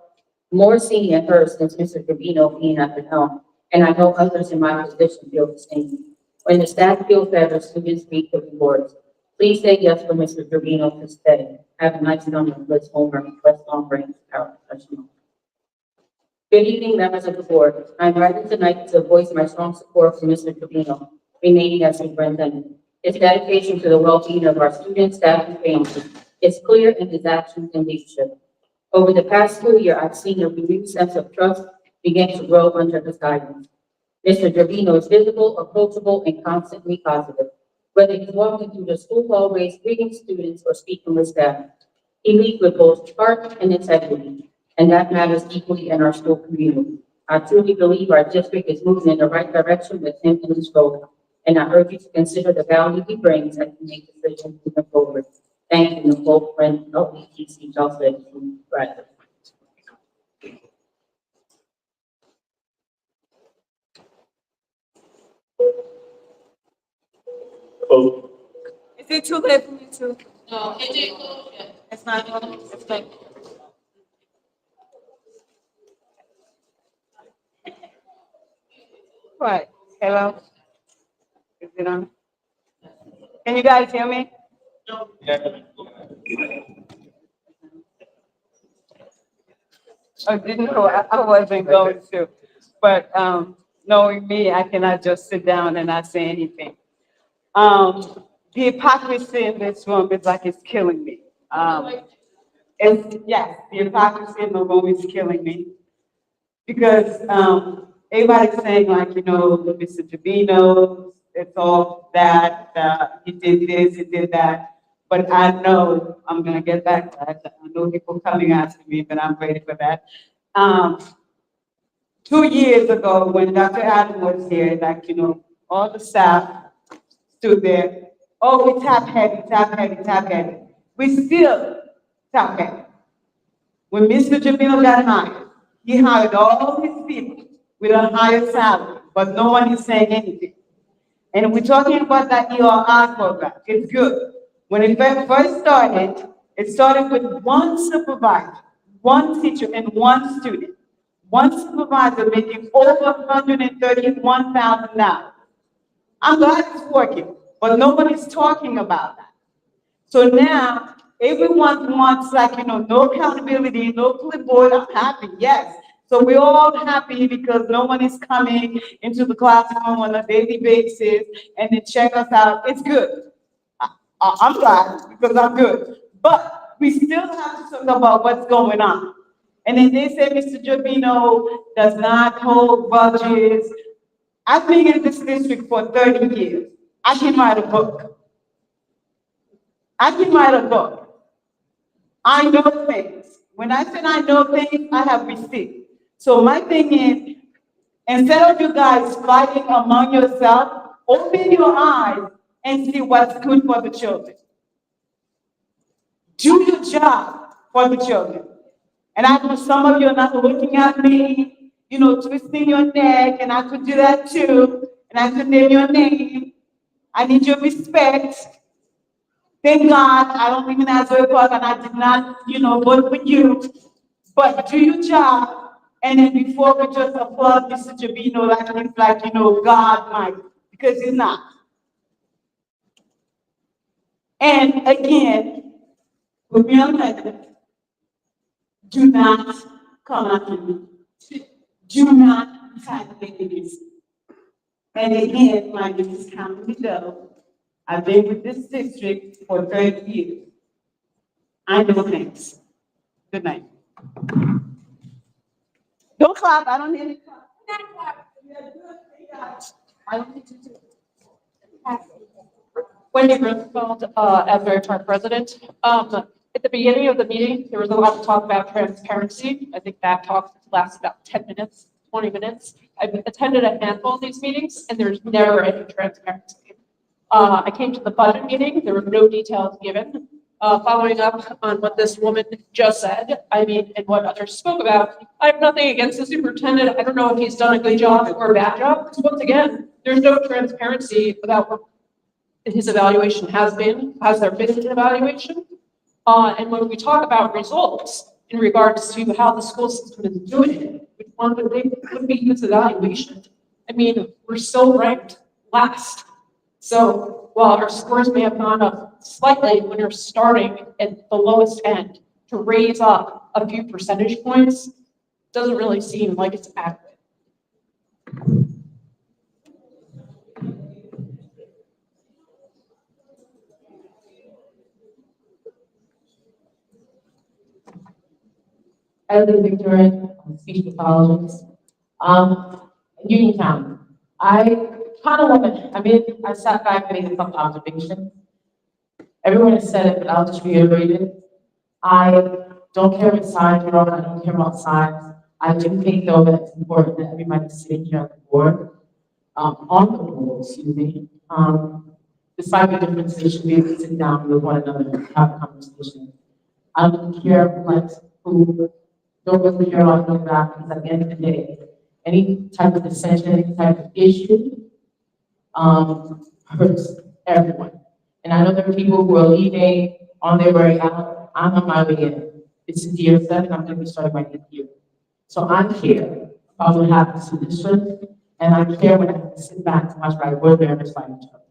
more seen and heard since Mr. Gavino being at the helm, and I know others in my position feel the same. When the staff feels better, students reap the rewards. Please say yes for Mr. Gavino to stay. Have a nice summer. Let's Homer, West Long Branch, paraprofessional. Good evening, members of the board. I'm writing tonight to voice my strong support for Mr. Gavino remaining as superintendent. His dedication to the well-being of our students, staff, and families is clear in his actions and leadership. Over the past school year, I've seen a renewed sense of trust begin to grow under his guidance. Mr. Gavino is visible, approachable, and constantly positive. Whether he's walking through the school hallways, greeting students, or speaking with staff, he leads with both heart and integrity, and that matters equally in our school community. I truly believe our district is moving in the right direction with him in his role, and I urge you to consider the value he brings as you make decisions moving forward. Thank you, Nicole, friend of ETC, Jocelyn, graduate. Vote. Is it too late for me to? No, it didn't close yet. It's not going, it's like. What? Hello? Is it on? Can you guys hear me? I didn't know, I wasn't going to, but, knowing me, I cannot just sit down and not say anything. The hypocrisy in this room is like it's killing me. Yes, the hypocrisy in the room is killing me. Because, everybody's saying like, Mr. Javino, it's all that, he did this, he did that. But I know I'm gonna get back to that. I know people coming after me, but I'm ready for that. 2 years ago, when Dr. Adam was here, like, all the staff stood there. Oh, we tap heavy, tap heavy, tap heavy. We still tap heavy. When Mr. Javino got hired, he hired all his people with a higher salary, but no one is saying anything. And we're talking about that ERI program. It's good. When it first started, it started with one supervisor, one teacher, and one student. One supervisor making over $131,000. I'm glad it's working, but nobody's talking about that. So now, everyone wants no accountability, no clipboard. I'm happy, yes. So we're all happy because no one is coming into the classroom on a daily basis and they check us out. It's good. I'm glad because I'm good. But we still have to talk about what's going on. And then they say Mr. Javino does not hold budgets. I've been in this district for 30 years. I can write a book. I can write a book. I know things. When I said I know things, I have receipts. So my thing is, instead of you guys fighting among yourself, open your eyes and see what's good for the children. Do your job for the children. And I know some of you are not looking at me, twisting your neck, and I could do that too, and I could name your name. I need your respect. Thank God I don't live in Asbury Park and I did not, vote for you. But do your job. And then before we just applaud Mr. Javino like it's like, God might, because he's not. And again, with me on record, do not come after me. Do not try to make this. And again, my name is Carmen Middle. I've been with this district for 30 years. I know things. Good night. Don't clap. I don't need any clap. I don't need you to. Wendy Rosenfeld, Asbury Park resident. At the beginning of the meeting, there was a lot of talk about transparency. I think that talk lasts about 10 minutes, 20 minutes. I've attended a handful of these meetings, and there's never any transparency. I came to the budget meeting, there were no details given. Following up on what this woman just said, I mean, and what others spoke about, I have nothing against the superintendent. I don't know if he's done a good job or a bad job. Because once again, there's no transparency about what his evaluation has been. Has there been an evaluation? And when we talk about results in regards to how the school system is doing it, which one would be his evaluation? I mean, we're still ranked last. So while our scores may have gone up slightly when you're starting at the lowest end, to raise up a few percentage points doesn't really seem like it's adequate. Ellie Victoria, speech pathologist. Uniontown. I kind of want to, I sat back and made a couple observations. Everyone has said it, but I'll just reiterate it. I don't care what side you're on, I don't care about sides. I do think though that it's important that everybody's sitting here on the board, despite the differences, should be able to sit down with one another and have a conversation. I don't care like who don't really care about the back, because at the end of the day, any type of dissension, any type of issue, hurts everyone. And I know there are people who are leaving on their way out. I'm on my way in. It's year 7, I'm going to be starting my 8th year. So I'm here about what happens to this district, and I care when I have to sit back and watch my board members fight each other.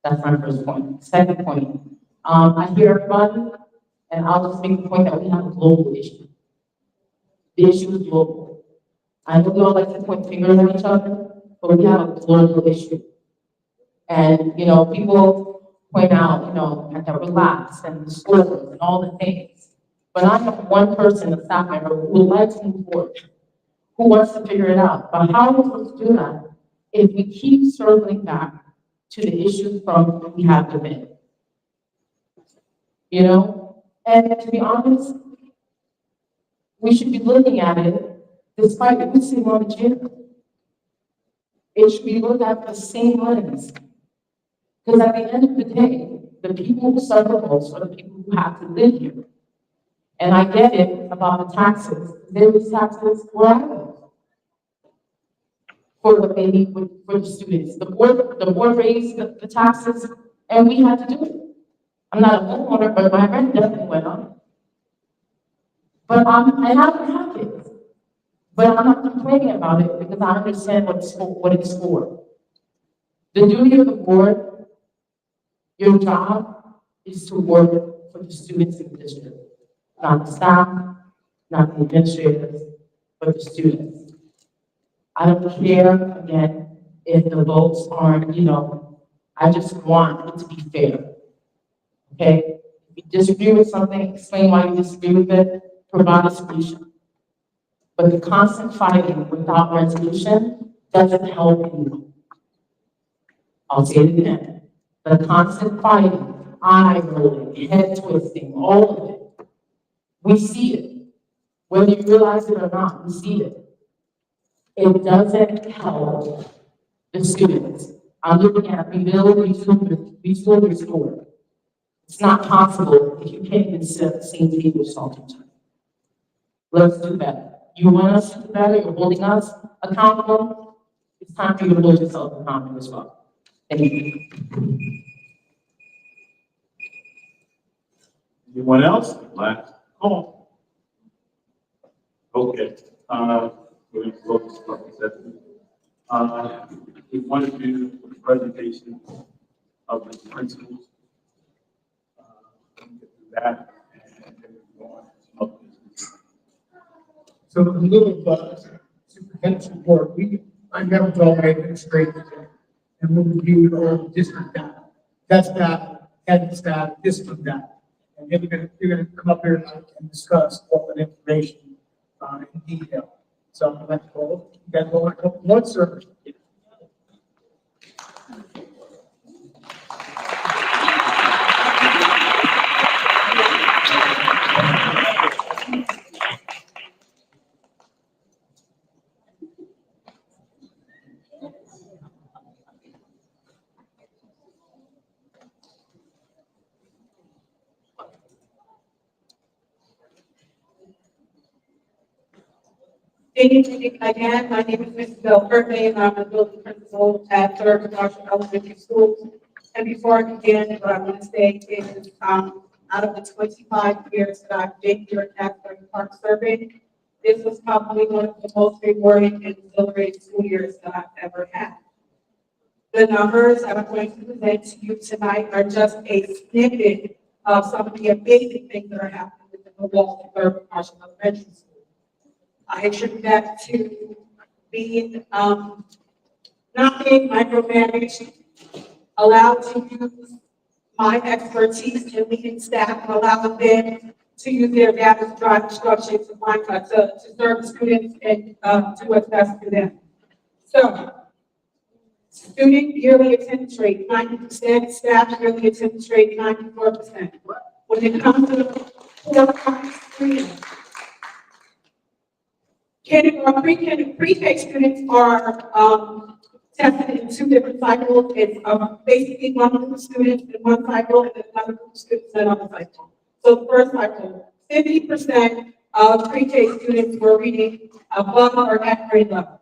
That's my first point. Second point, I hear everybody, and I'll just make the point that we have a global issue. The issue is global. I know we all like to point fingers at each other, but we have a global issue. And, people point out, that we're relaxed and the schools and all the things. But I have one person, a staff member, who would like to move forward, who wants to figure it out. But how are we supposed to do that if we keep circling back to the issues from when we have the bid? And to be honest, we should be looking at it despite what we see on the chair. It should be looked at the same lens. Because at the end of the day, the people who suffer most are the people who have to live here. And I get it about the taxes. There was taxes where I live for what they need for the students. The board raised the taxes, and we had to do it. I'm not a homeowner, but my rent definitely went up. But I don't have kids. But I'm not complaining about it because I understand what it's for. The duty of the board, your job is to work for the students in the district. Not the staff, not the administrators, but the students. I don't care, again, if the votes aren't, I just want it to be fair. Okay? If you disagree with something, explain why you disagree with it, provide a solution. But the constant fighting without resolution doesn't help anyone. I'll say it again. The constant fighting, eye rolling, head twisting, all of it. We see it. Whether you realize it or not, we see it. It doesn't help the students. I'm looking at rebuild, restore, restore. It's not possible if you can't even sit at the same table with each other. Let's do better. You want us to do better, you're holding us accountable. It's time for you to hold yourself accountable as well. Thank you. Anyone else? Last call. Okay. We're going to close this public session. We want to do a presentation of the principles. Do that and then we go on to some other business. So a little superintendent's report, I met with all my administrators and we reviewed all the district data. That's data, head data, district data. And then you're gonna come up here and discuss all that information in detail. So I'm gonna let you go. You guys go on a couple months or? Good evening again. My name is Mrs. Bell Kirkney, and I'm the building principal at Third Marshall Elementary School. And before I begin, what I want to say is, out of the 25 years that I've been here at Asbury Park serving, this was probably one of the most rewarding and exhilarating school years that I've ever had. The numbers that I'm going to present to you tonight are just a snippet of some of the amazing things that are happening within the walls of Third Marshall Elementary School. I attribute that to being, not being micromanaged, allowed to use my expertise in leading staff and allowing them to use their data to drive instruction to serve the students and do what's best for them. So, student yearly attendance rate, 90%, staff yearly attendance rate, 94%. When it comes to the core screening, pre-K students are tested in 2 different cycles. It's basically one group of students in one cycle and then another group of students in another cycle. So the first cycle, 50% of pre-K students were reading above or at grade level.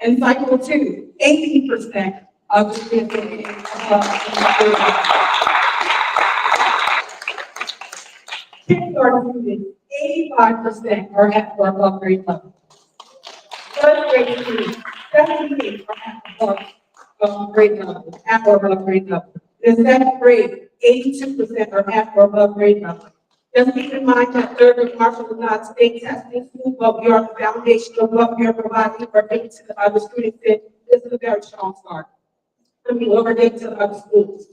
In cycle 2, 80% of the students were reading above grade level. Kindergarten students, 85% are at or above grade level. First grade students, 78 are at above grade level, at or above grade level. In 7th grade, 82% are at or above grade level. Just keep in mind that Thurgood Marshall is not a state testing school, but we are the foundation of what we are providing for to the other students. This is a very strong start. Let me overtake to the other schools.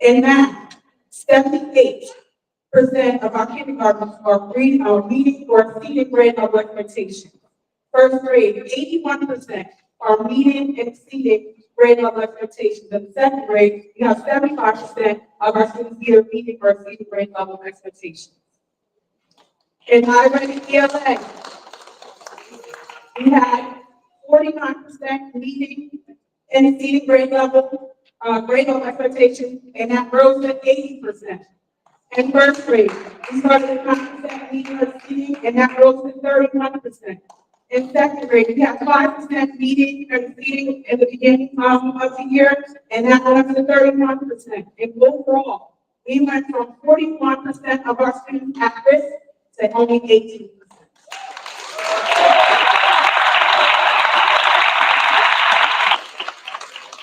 In math, 78% of our kindergartners are meeting or exceeding grade level expectations. First grade, 81% are meeting and exceeding grade level expectations. In 2nd grade, we have 75% of our students either meeting or exceeding grade level expectations. In high-ready ELA, we had 49% meeting and exceeding grade level expectations, and that rose to 80%. In 1st grade, we started at 9% meeting or exceeding, and that rose to 31%. In 2nd grade, we had 5% meeting and exceeding in the beginning of the year, and that went up to 31%. And overall, we went from 41% of our students at risk to only 18%.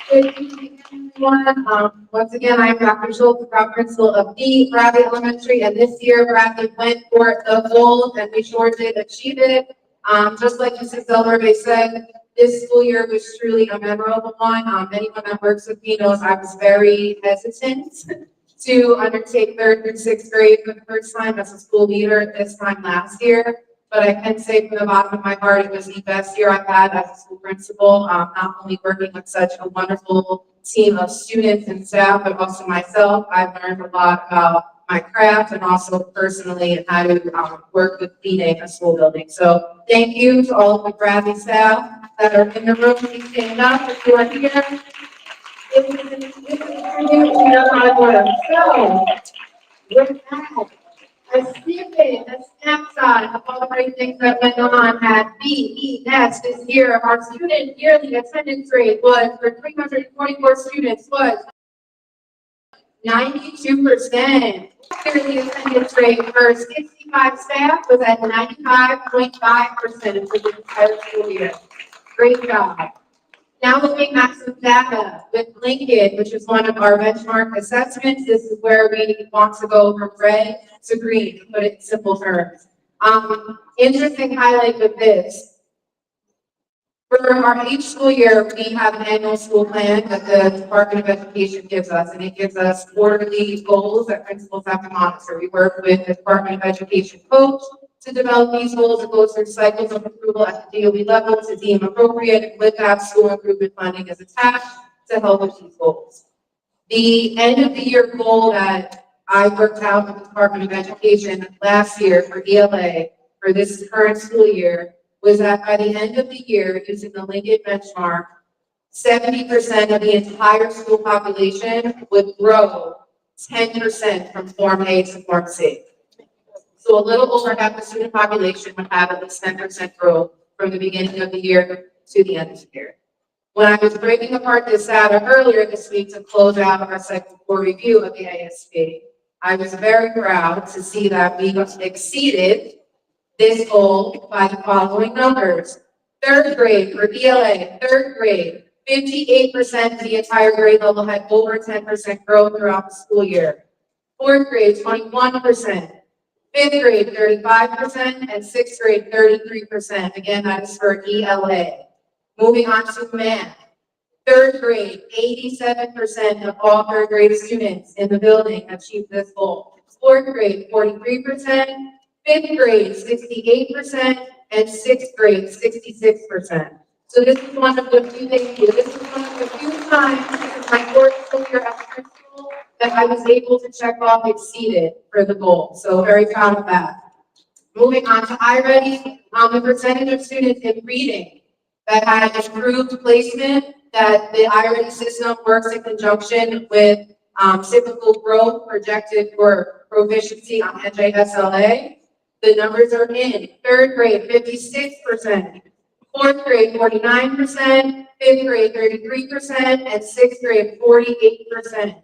Good evening, everyone. Once again, I'm Dr. Schultz, proud principal of the Bradley Elementary, and this year Bradley went for the gold, and we sure did achieve it. Just like Mrs. Delberbe said, this school year was truly a memorable one. Anyone that works with me knows I was very hesitant to undertake 3rd through 6th grade for the first time as a school leader this time last year. But I can say from the bottom of my heart, it was the best year I've had as a school principal, not only working with such a wonderful team of students and staff, but also myself. I've learned a lot about my craft and also personally and how to work with leading a school building. So thank you to all of the Bradley staff that are in the room. Please stand up if you are here. It was a So with that, a snippet, a snapshot of all the great things that went on at BES this year. Our student yearly attendance rate was for 344 students was 92%. Yearly attendance rate for 65 staff was at 95.5% for the entire school year. Great job. Now looking at some data with Lincoln, which is one of our benchmark assessments. This is where we want to go from red to green, to put it in simple terms. Interesting highlight with this. For each school year, we have an annual school plan that the Department of Education gives us, and it gives us quarterly goals that principals have to monitor. We work with the Department of Education coach to develop these goals and go through cycles of approval at the DOE level to deem appropriate, and with that, school improvement funding is attached to help with these goals. The end of the year goal that I worked out with the Department of Education last year for ELA for this current school year was that by the end of the year, using the Lincoln benchmark, 70% of the entire school population would grow 10% from Form A to Form C. So a little over half the student population would have at least 10% growth from the beginning of the year to the end of the year. When I was breaking apart this data earlier this week to close out our second core review of the ASP, I was very proud to see that we exceeded this goal by the following numbers. Third grade for ELA, third grade, 58% of the entire grade level had over 10% growth throughout the school year. Fourth grade, 21%. Fifth grade, 35%, and sixth grade, 33%. Again, that is for ELA. Moving on to math. Third grade, 87% of all third grade students in the building achieved this goal. Fourth grade, 43%. Fifth grade, 68%, and sixth grade, 66%. So this is one of the few things, this is one of the few times, this is my fourth school year at the school, that I was able to check off exceeded for the goal. So very proud of that. Moving on to iReady, the percentage of students in reading that had improved placement, that the iReady system works in conjunction with typical growth projected for proficiency on NJSLA. The numbers are in. Third grade, 56%. Fourth grade, 49%. Fifth grade, 33%. And sixth grade, 48%.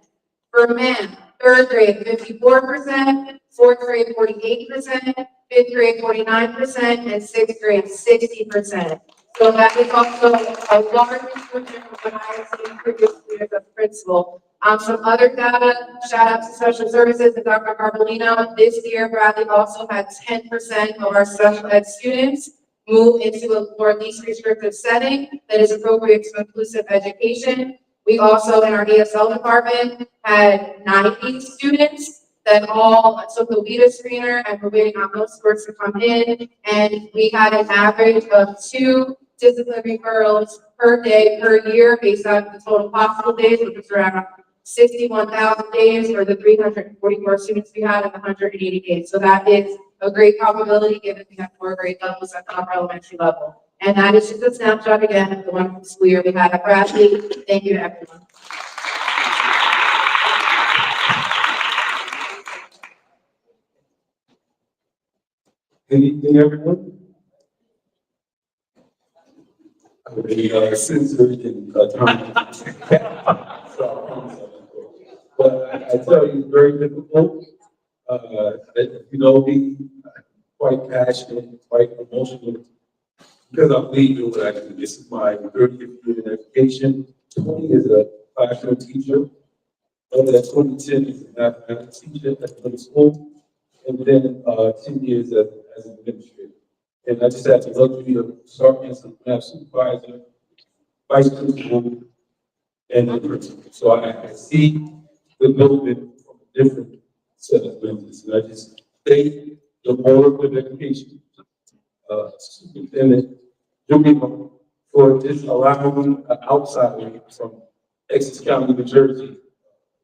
For math, third grade, 54%. Fourth grade, 48%. Fifth grade, 49%. And sixth grade, 60%. So that is also a large improvement from what I have seen previously as a principal. Some other data, shout out to special services and Dr. Carbolino. This year, Bradley also had 10% of our special ed students move into a more least restrictive setting that is appropriate to inclusive education. We also, in our ESL department, had 90 students that all took the WIDA screener and were waiting on those scores to come in. And we had an average of 2 discipline referrals per day, per year, based on the total hospital days, which was around 61,000 days for the 344 students we had in the 180 days. So that is a great probability given we have 4 grade levels at the upper elementary level. And that is just a snapshot again of the wonderful school year we had at Bradley. Thank you to everyone. Anything, everyone? The censored and but I tell you, it's very difficult. Be quite passionate, quite emotional, because I believe in what I do. This is my 30th year in education. 20 as a classroom teacher. Over that 2010 as a mathematics teacher at the middle school, and then 10 years as an administrator. And I just had the luxury of starting as a math supervisor, vice principal, and then principal. So I see the building from a different set of lenses. And I just thank the Board of Education, Superintendent Jumimo, for just allowing an outsider from Essex County, New Jersey,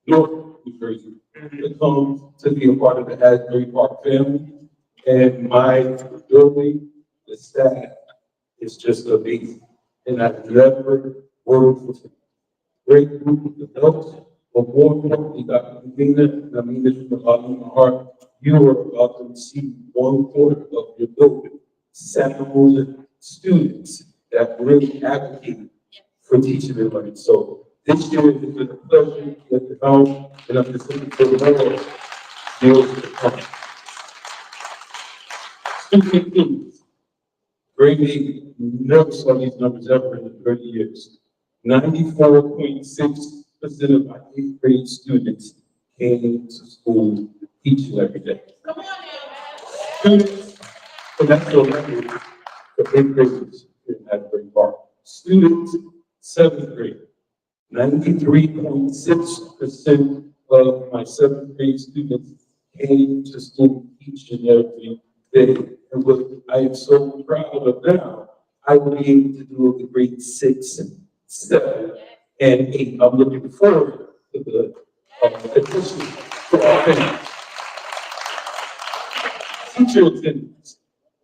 North New Jersey, to come to be a part of the Asbury Park family. And my building, the staff, is just amazing. And I've never worked with a great group of adults, but more importantly, Dr. Medina, and I mean this from the bottom of my heart, you are about to receive 1/4 of your building, 700 students that really advocate for teaching and learning. So this year has been a pleasure to get to come, and I'm just looking for more deals to come. Student inclusion. Grade 8, never saw these numbers ever in the 30 years. 94.6% of my 8th grade students came to school each and every day. Students, and that's the record for 8th graders in Asbury Park. Students, 7th grade, 93.6% of my 7th grade students came to school each and every day. And what I am so proud of now, I will be able to do the grade 6, 7, and 8. I'm looking forward to the addition to our family. Teacher attendance.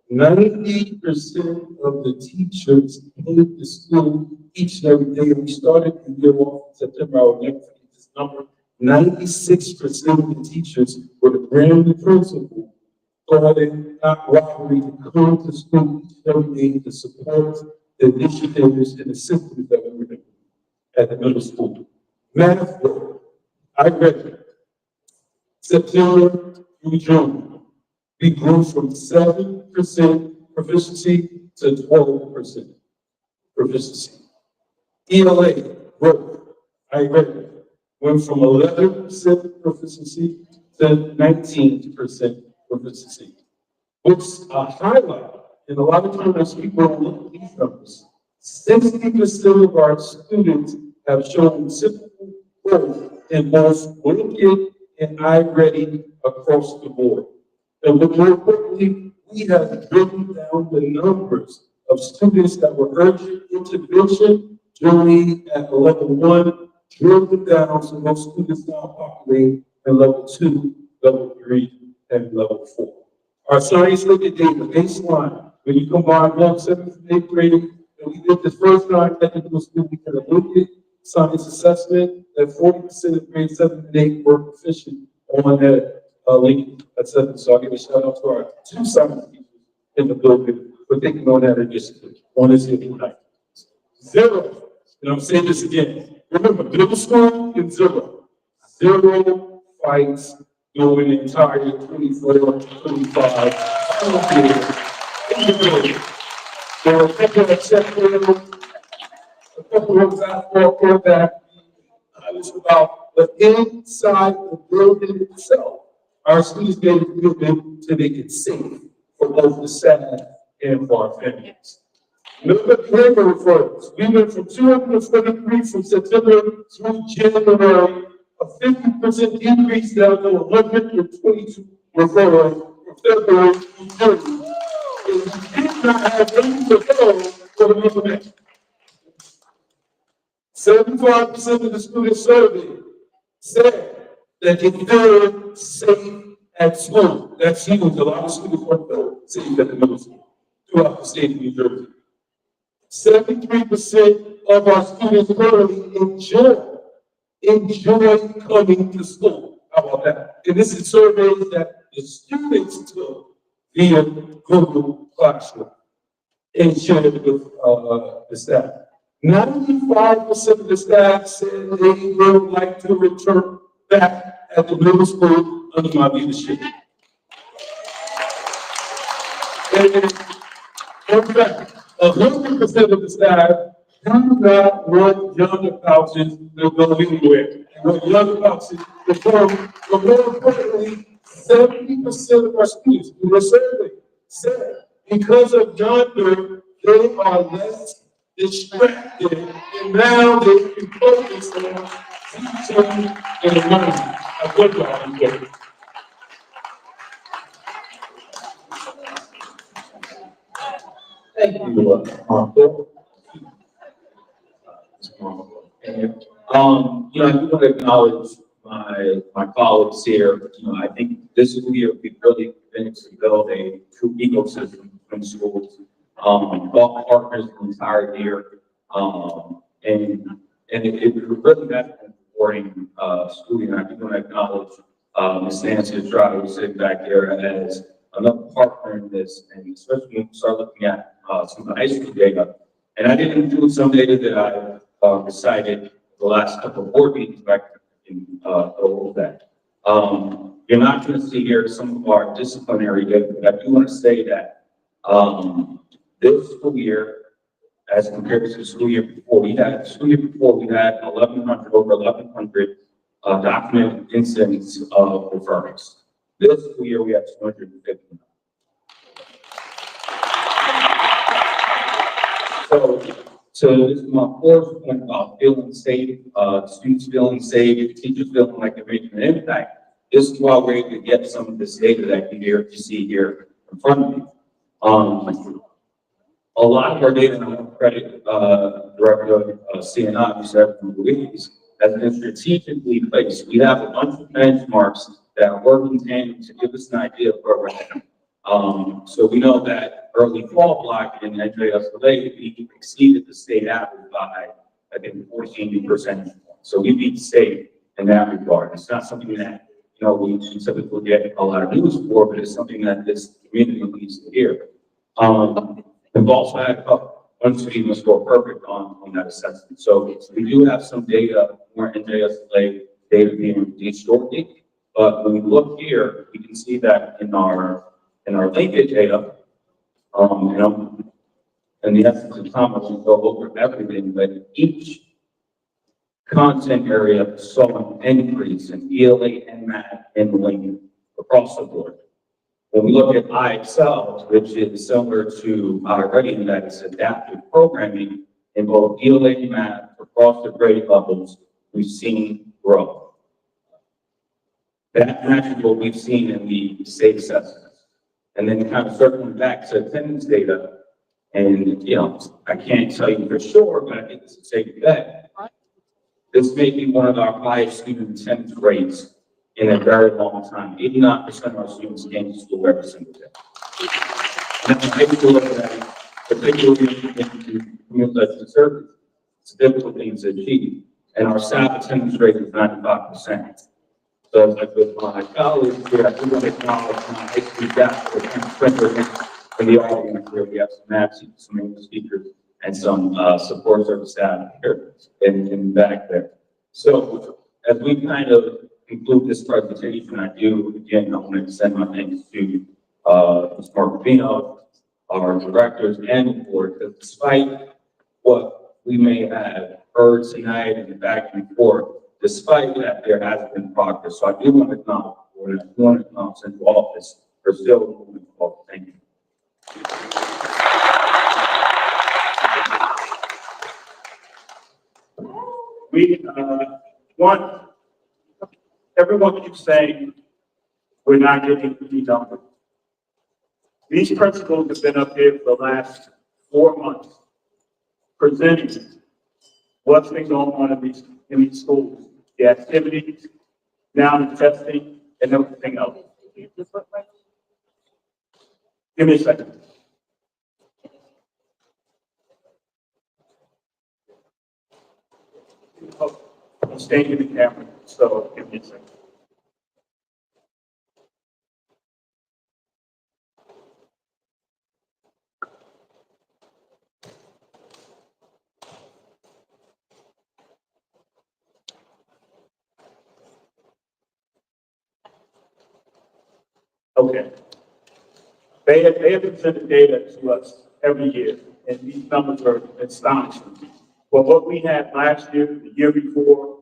90% of the teachers came to school each and every day. We started the year off in September. I will never forget this number. 96% of the teachers were the brand new principal started not robbery to come to school every day to support the initiatives and the systems that we were doing at the middle school. Math work, I read it. September through June, we grew from 7% proficiency to 12% proficiency. ELA growth, I read it, went from 11% proficiency to 19% proficiency. What's a highlight, and a lot of times people don't look at these numbers, 60% of our students have shown simple growth in both Wicked and iReady across the board. And but more importantly, we have driven down the numbers of students that were urgent intervention generally at level 1, driven down so most students now populate in level 2, level 3, and level 4. Our science looking data baseline, when you combine both 7th and 8th grade, and we did this first time technical school, we had a look science assessment that 40% of grade 7 and 8 were proficient on that link at 7. So I'll give a shout out to our 2 science teachers in the building for taking on that initiative. One is here tonight. 0, and I'm saying this again. Remember, middle school and 0. 0 fights during the entire 24, 25 school year in the building. There were a couple of checkpoints, a couple of out that honest about, but inside the building itself, our students made a commitment to make it safe for both the staff and for our families. Number behavior referrals, we went from 223 from September through January, a 50% increase down to 122 referrals from February through June. And we did not have any referrals for the month of May. 75% of the students surveyed said that they feel safe at school. That's huge. A lot of students weren't feel safe at the middle school throughout the state of New Jersey. 73% of our students currently enjoy coming to school. How about that? And this is surveys that the students took via Google Classroom and shared with the staff. 95% of the staff said they would like to return back at the middle school under my leadership. And in fact, 100% of the staff do not want younger pouches to go anywhere. They want younger pouches to come, but more importantly, 70% of our students who were surveyed said because of yonder, they are less distracted, and now they can focus on teaching and learning. I would y'all get it. Thank you, Marco. And, I do want to acknowledge my colleagues here. I think this school year we've really finished to build a true ecosystem from schools. All partners the entire year. And it really has been supporting school year. I do want to acknowledge Ms. Nancy Estrada, who's sitting back there as another partner in this, and especially when you start looking at some of the high school data. And I didn't include some data that I recited the last couple of board meetings back in over that. You're not going to see here some of our disciplinary data, but I do want to say that this school year, as compared to the school year before, we had 1,100, over 1,100 documented incidents of referrals. This school year, we have 250. So this is my fourth point about feeling safe, students feeling safe, teachers feeling like they're making an impact. This is why we're able to get some of this data that you see here in front of you. A lot of our data, and I'm going to credit Director of CNI, who said from Louise, has been strategically placed. We have a bunch of benchmarks that work in tandem to give us an idea of where we're heading. So we know that early fall block in NJS related, we exceeded the state average by, I think, 14%. So we beat the state in that regard. It's not something that, we typically get a lot of news for, but it's something that this community needs to hear. We've also had one student was score perfect on that assessment. So we do have some data, more NJSLA data being released shortly. But when we look here, we can see that in our linkage data, and the essence of time, we go over everything, but each content area saw an increase in ELA and math and Lincoln across the board. When we look at IXL, which is similar to our Ready Index adaptive programming in both ELA and math across the grade levels, we've seen growth. That matches what we've seen in the state assessments. And then kind of circling back to attendance data, and I can't tell you for sure, but I think it's a safe bet. This may be one of our highest student attendance rates in a very long time. 89% of our students came to school every single day. And if you take a look at that, particularly in community service, it's a difficult thing to achieve. And our staff attendance rate is 95%. So like with my colleagues here, I do want to acknowledge my high school staff for in the audience here. We have some math teachers, some English speakers, and some support service staff here in back there. So as we kind of conclude this presentation, I want to extend my thanks to Ms. Marcovino, our directors, and the board, because despite what we may have heard tonight and back and forth, despite that, there has been progress. So I do want to acknowledge the board, and I do want to acknowledge Central Office for still moving forward. Thank you. We want, everyone keeps saying we're not getting the number. These principals have been up here for the last 4 months presenting what's been going on in these schools, the activities, now the testing, and everything else. Give me a second. I'm staying in the camera, so give me a second. Okay. They have presented data to us every year, and these numbers are astonishing. But what we had last year, the year before,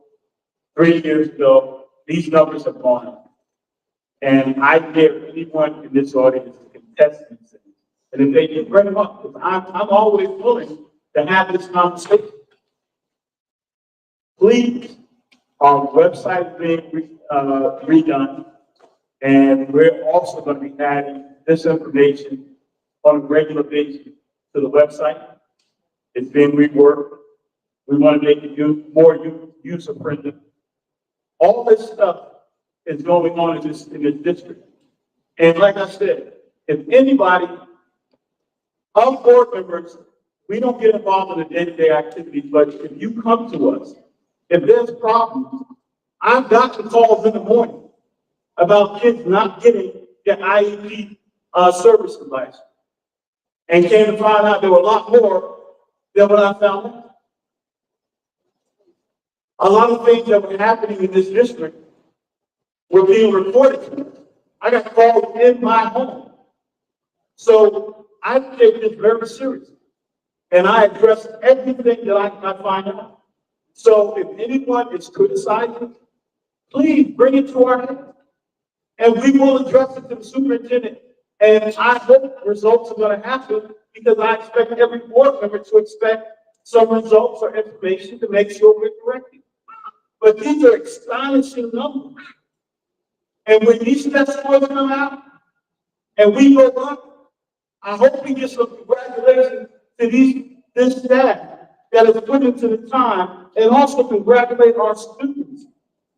3 years ago, these numbers have gone up. And I dare anyone in this audience to contest these things. And if they can bring them up, because I'm always willing to have this conversation. Please, our website is being redone, and we're also going to be adding this information on a regular basis to the website. It's being reworked. We want to make it more user-friendly. All this stuff is going on in this district. And like I said, if anybody, our board members, we don't get involved in the day-to-day activities, but if you come to us, if there's problems, I've got the calls in the morning about kids not getting their IEP service device. And came to find out there were a lot more than what I found out. A lot of things that were happening in this district were being reported. I got called in my home. So I take this very seriously. And I address everything that I find out. So if anyone is criticizing, please bring it to our head. And we will address it to the superintendent. And I hope results are going to happen because I expect every board member to expect some results or information to make sure we're correcting. But these are astonishing numbers. And when these test scores come out and we go up, I hope we get some congratulations to this staff that has put into the time, and also congratulate our students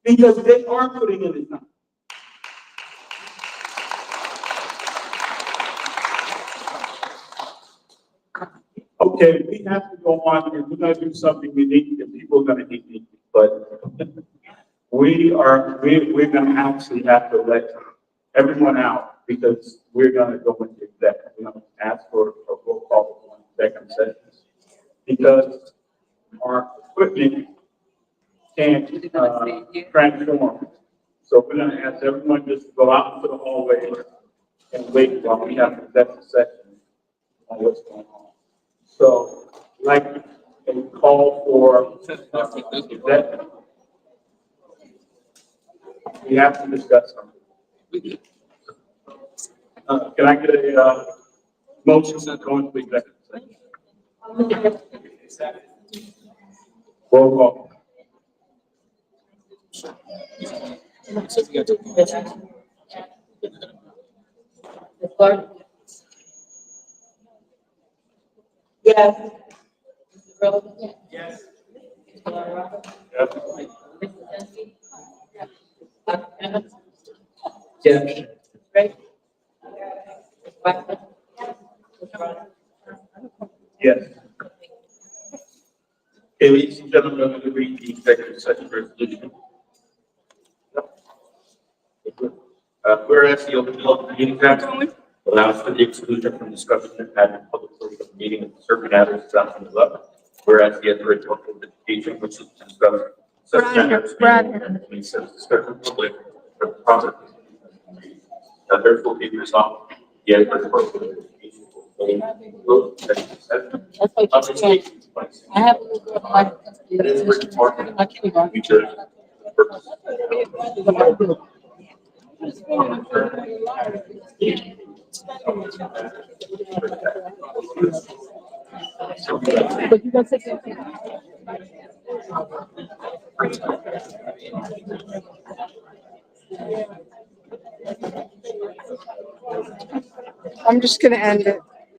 because they are putting in the time. Okay, we have to go on, and we're going to do something unique, and people are going to hate me, but we're gonna actually have to let everyone out because we're gonna go into executive. We're gonna ask for a roll call for executive sessions. Because our equipment can't, transform. So we're gonna ask everyone just to go out into the hallway and wait while we have an executive session on what's going on. So, like, a call for executive. We have to discuss something. Can I get a, motion to go into executive session? Roll call. Yes. Yes. Yes. Right? Yes. Okay, ladies and gentlemen, I'm going to read the executive session resolution. Whereas the Open Meetings Act allows for the exclusion from discussion at the public portion of the meeting of certain matters as outlined above. Whereas the Asbury Board of Education wishes to discuss such matters being discussion public for the process. That therefore be resolved. The Asbury Board of Education will hold executive session. I have a little bit of my. It is written for future purposes. But you gonna take that? I'm just gonna end it.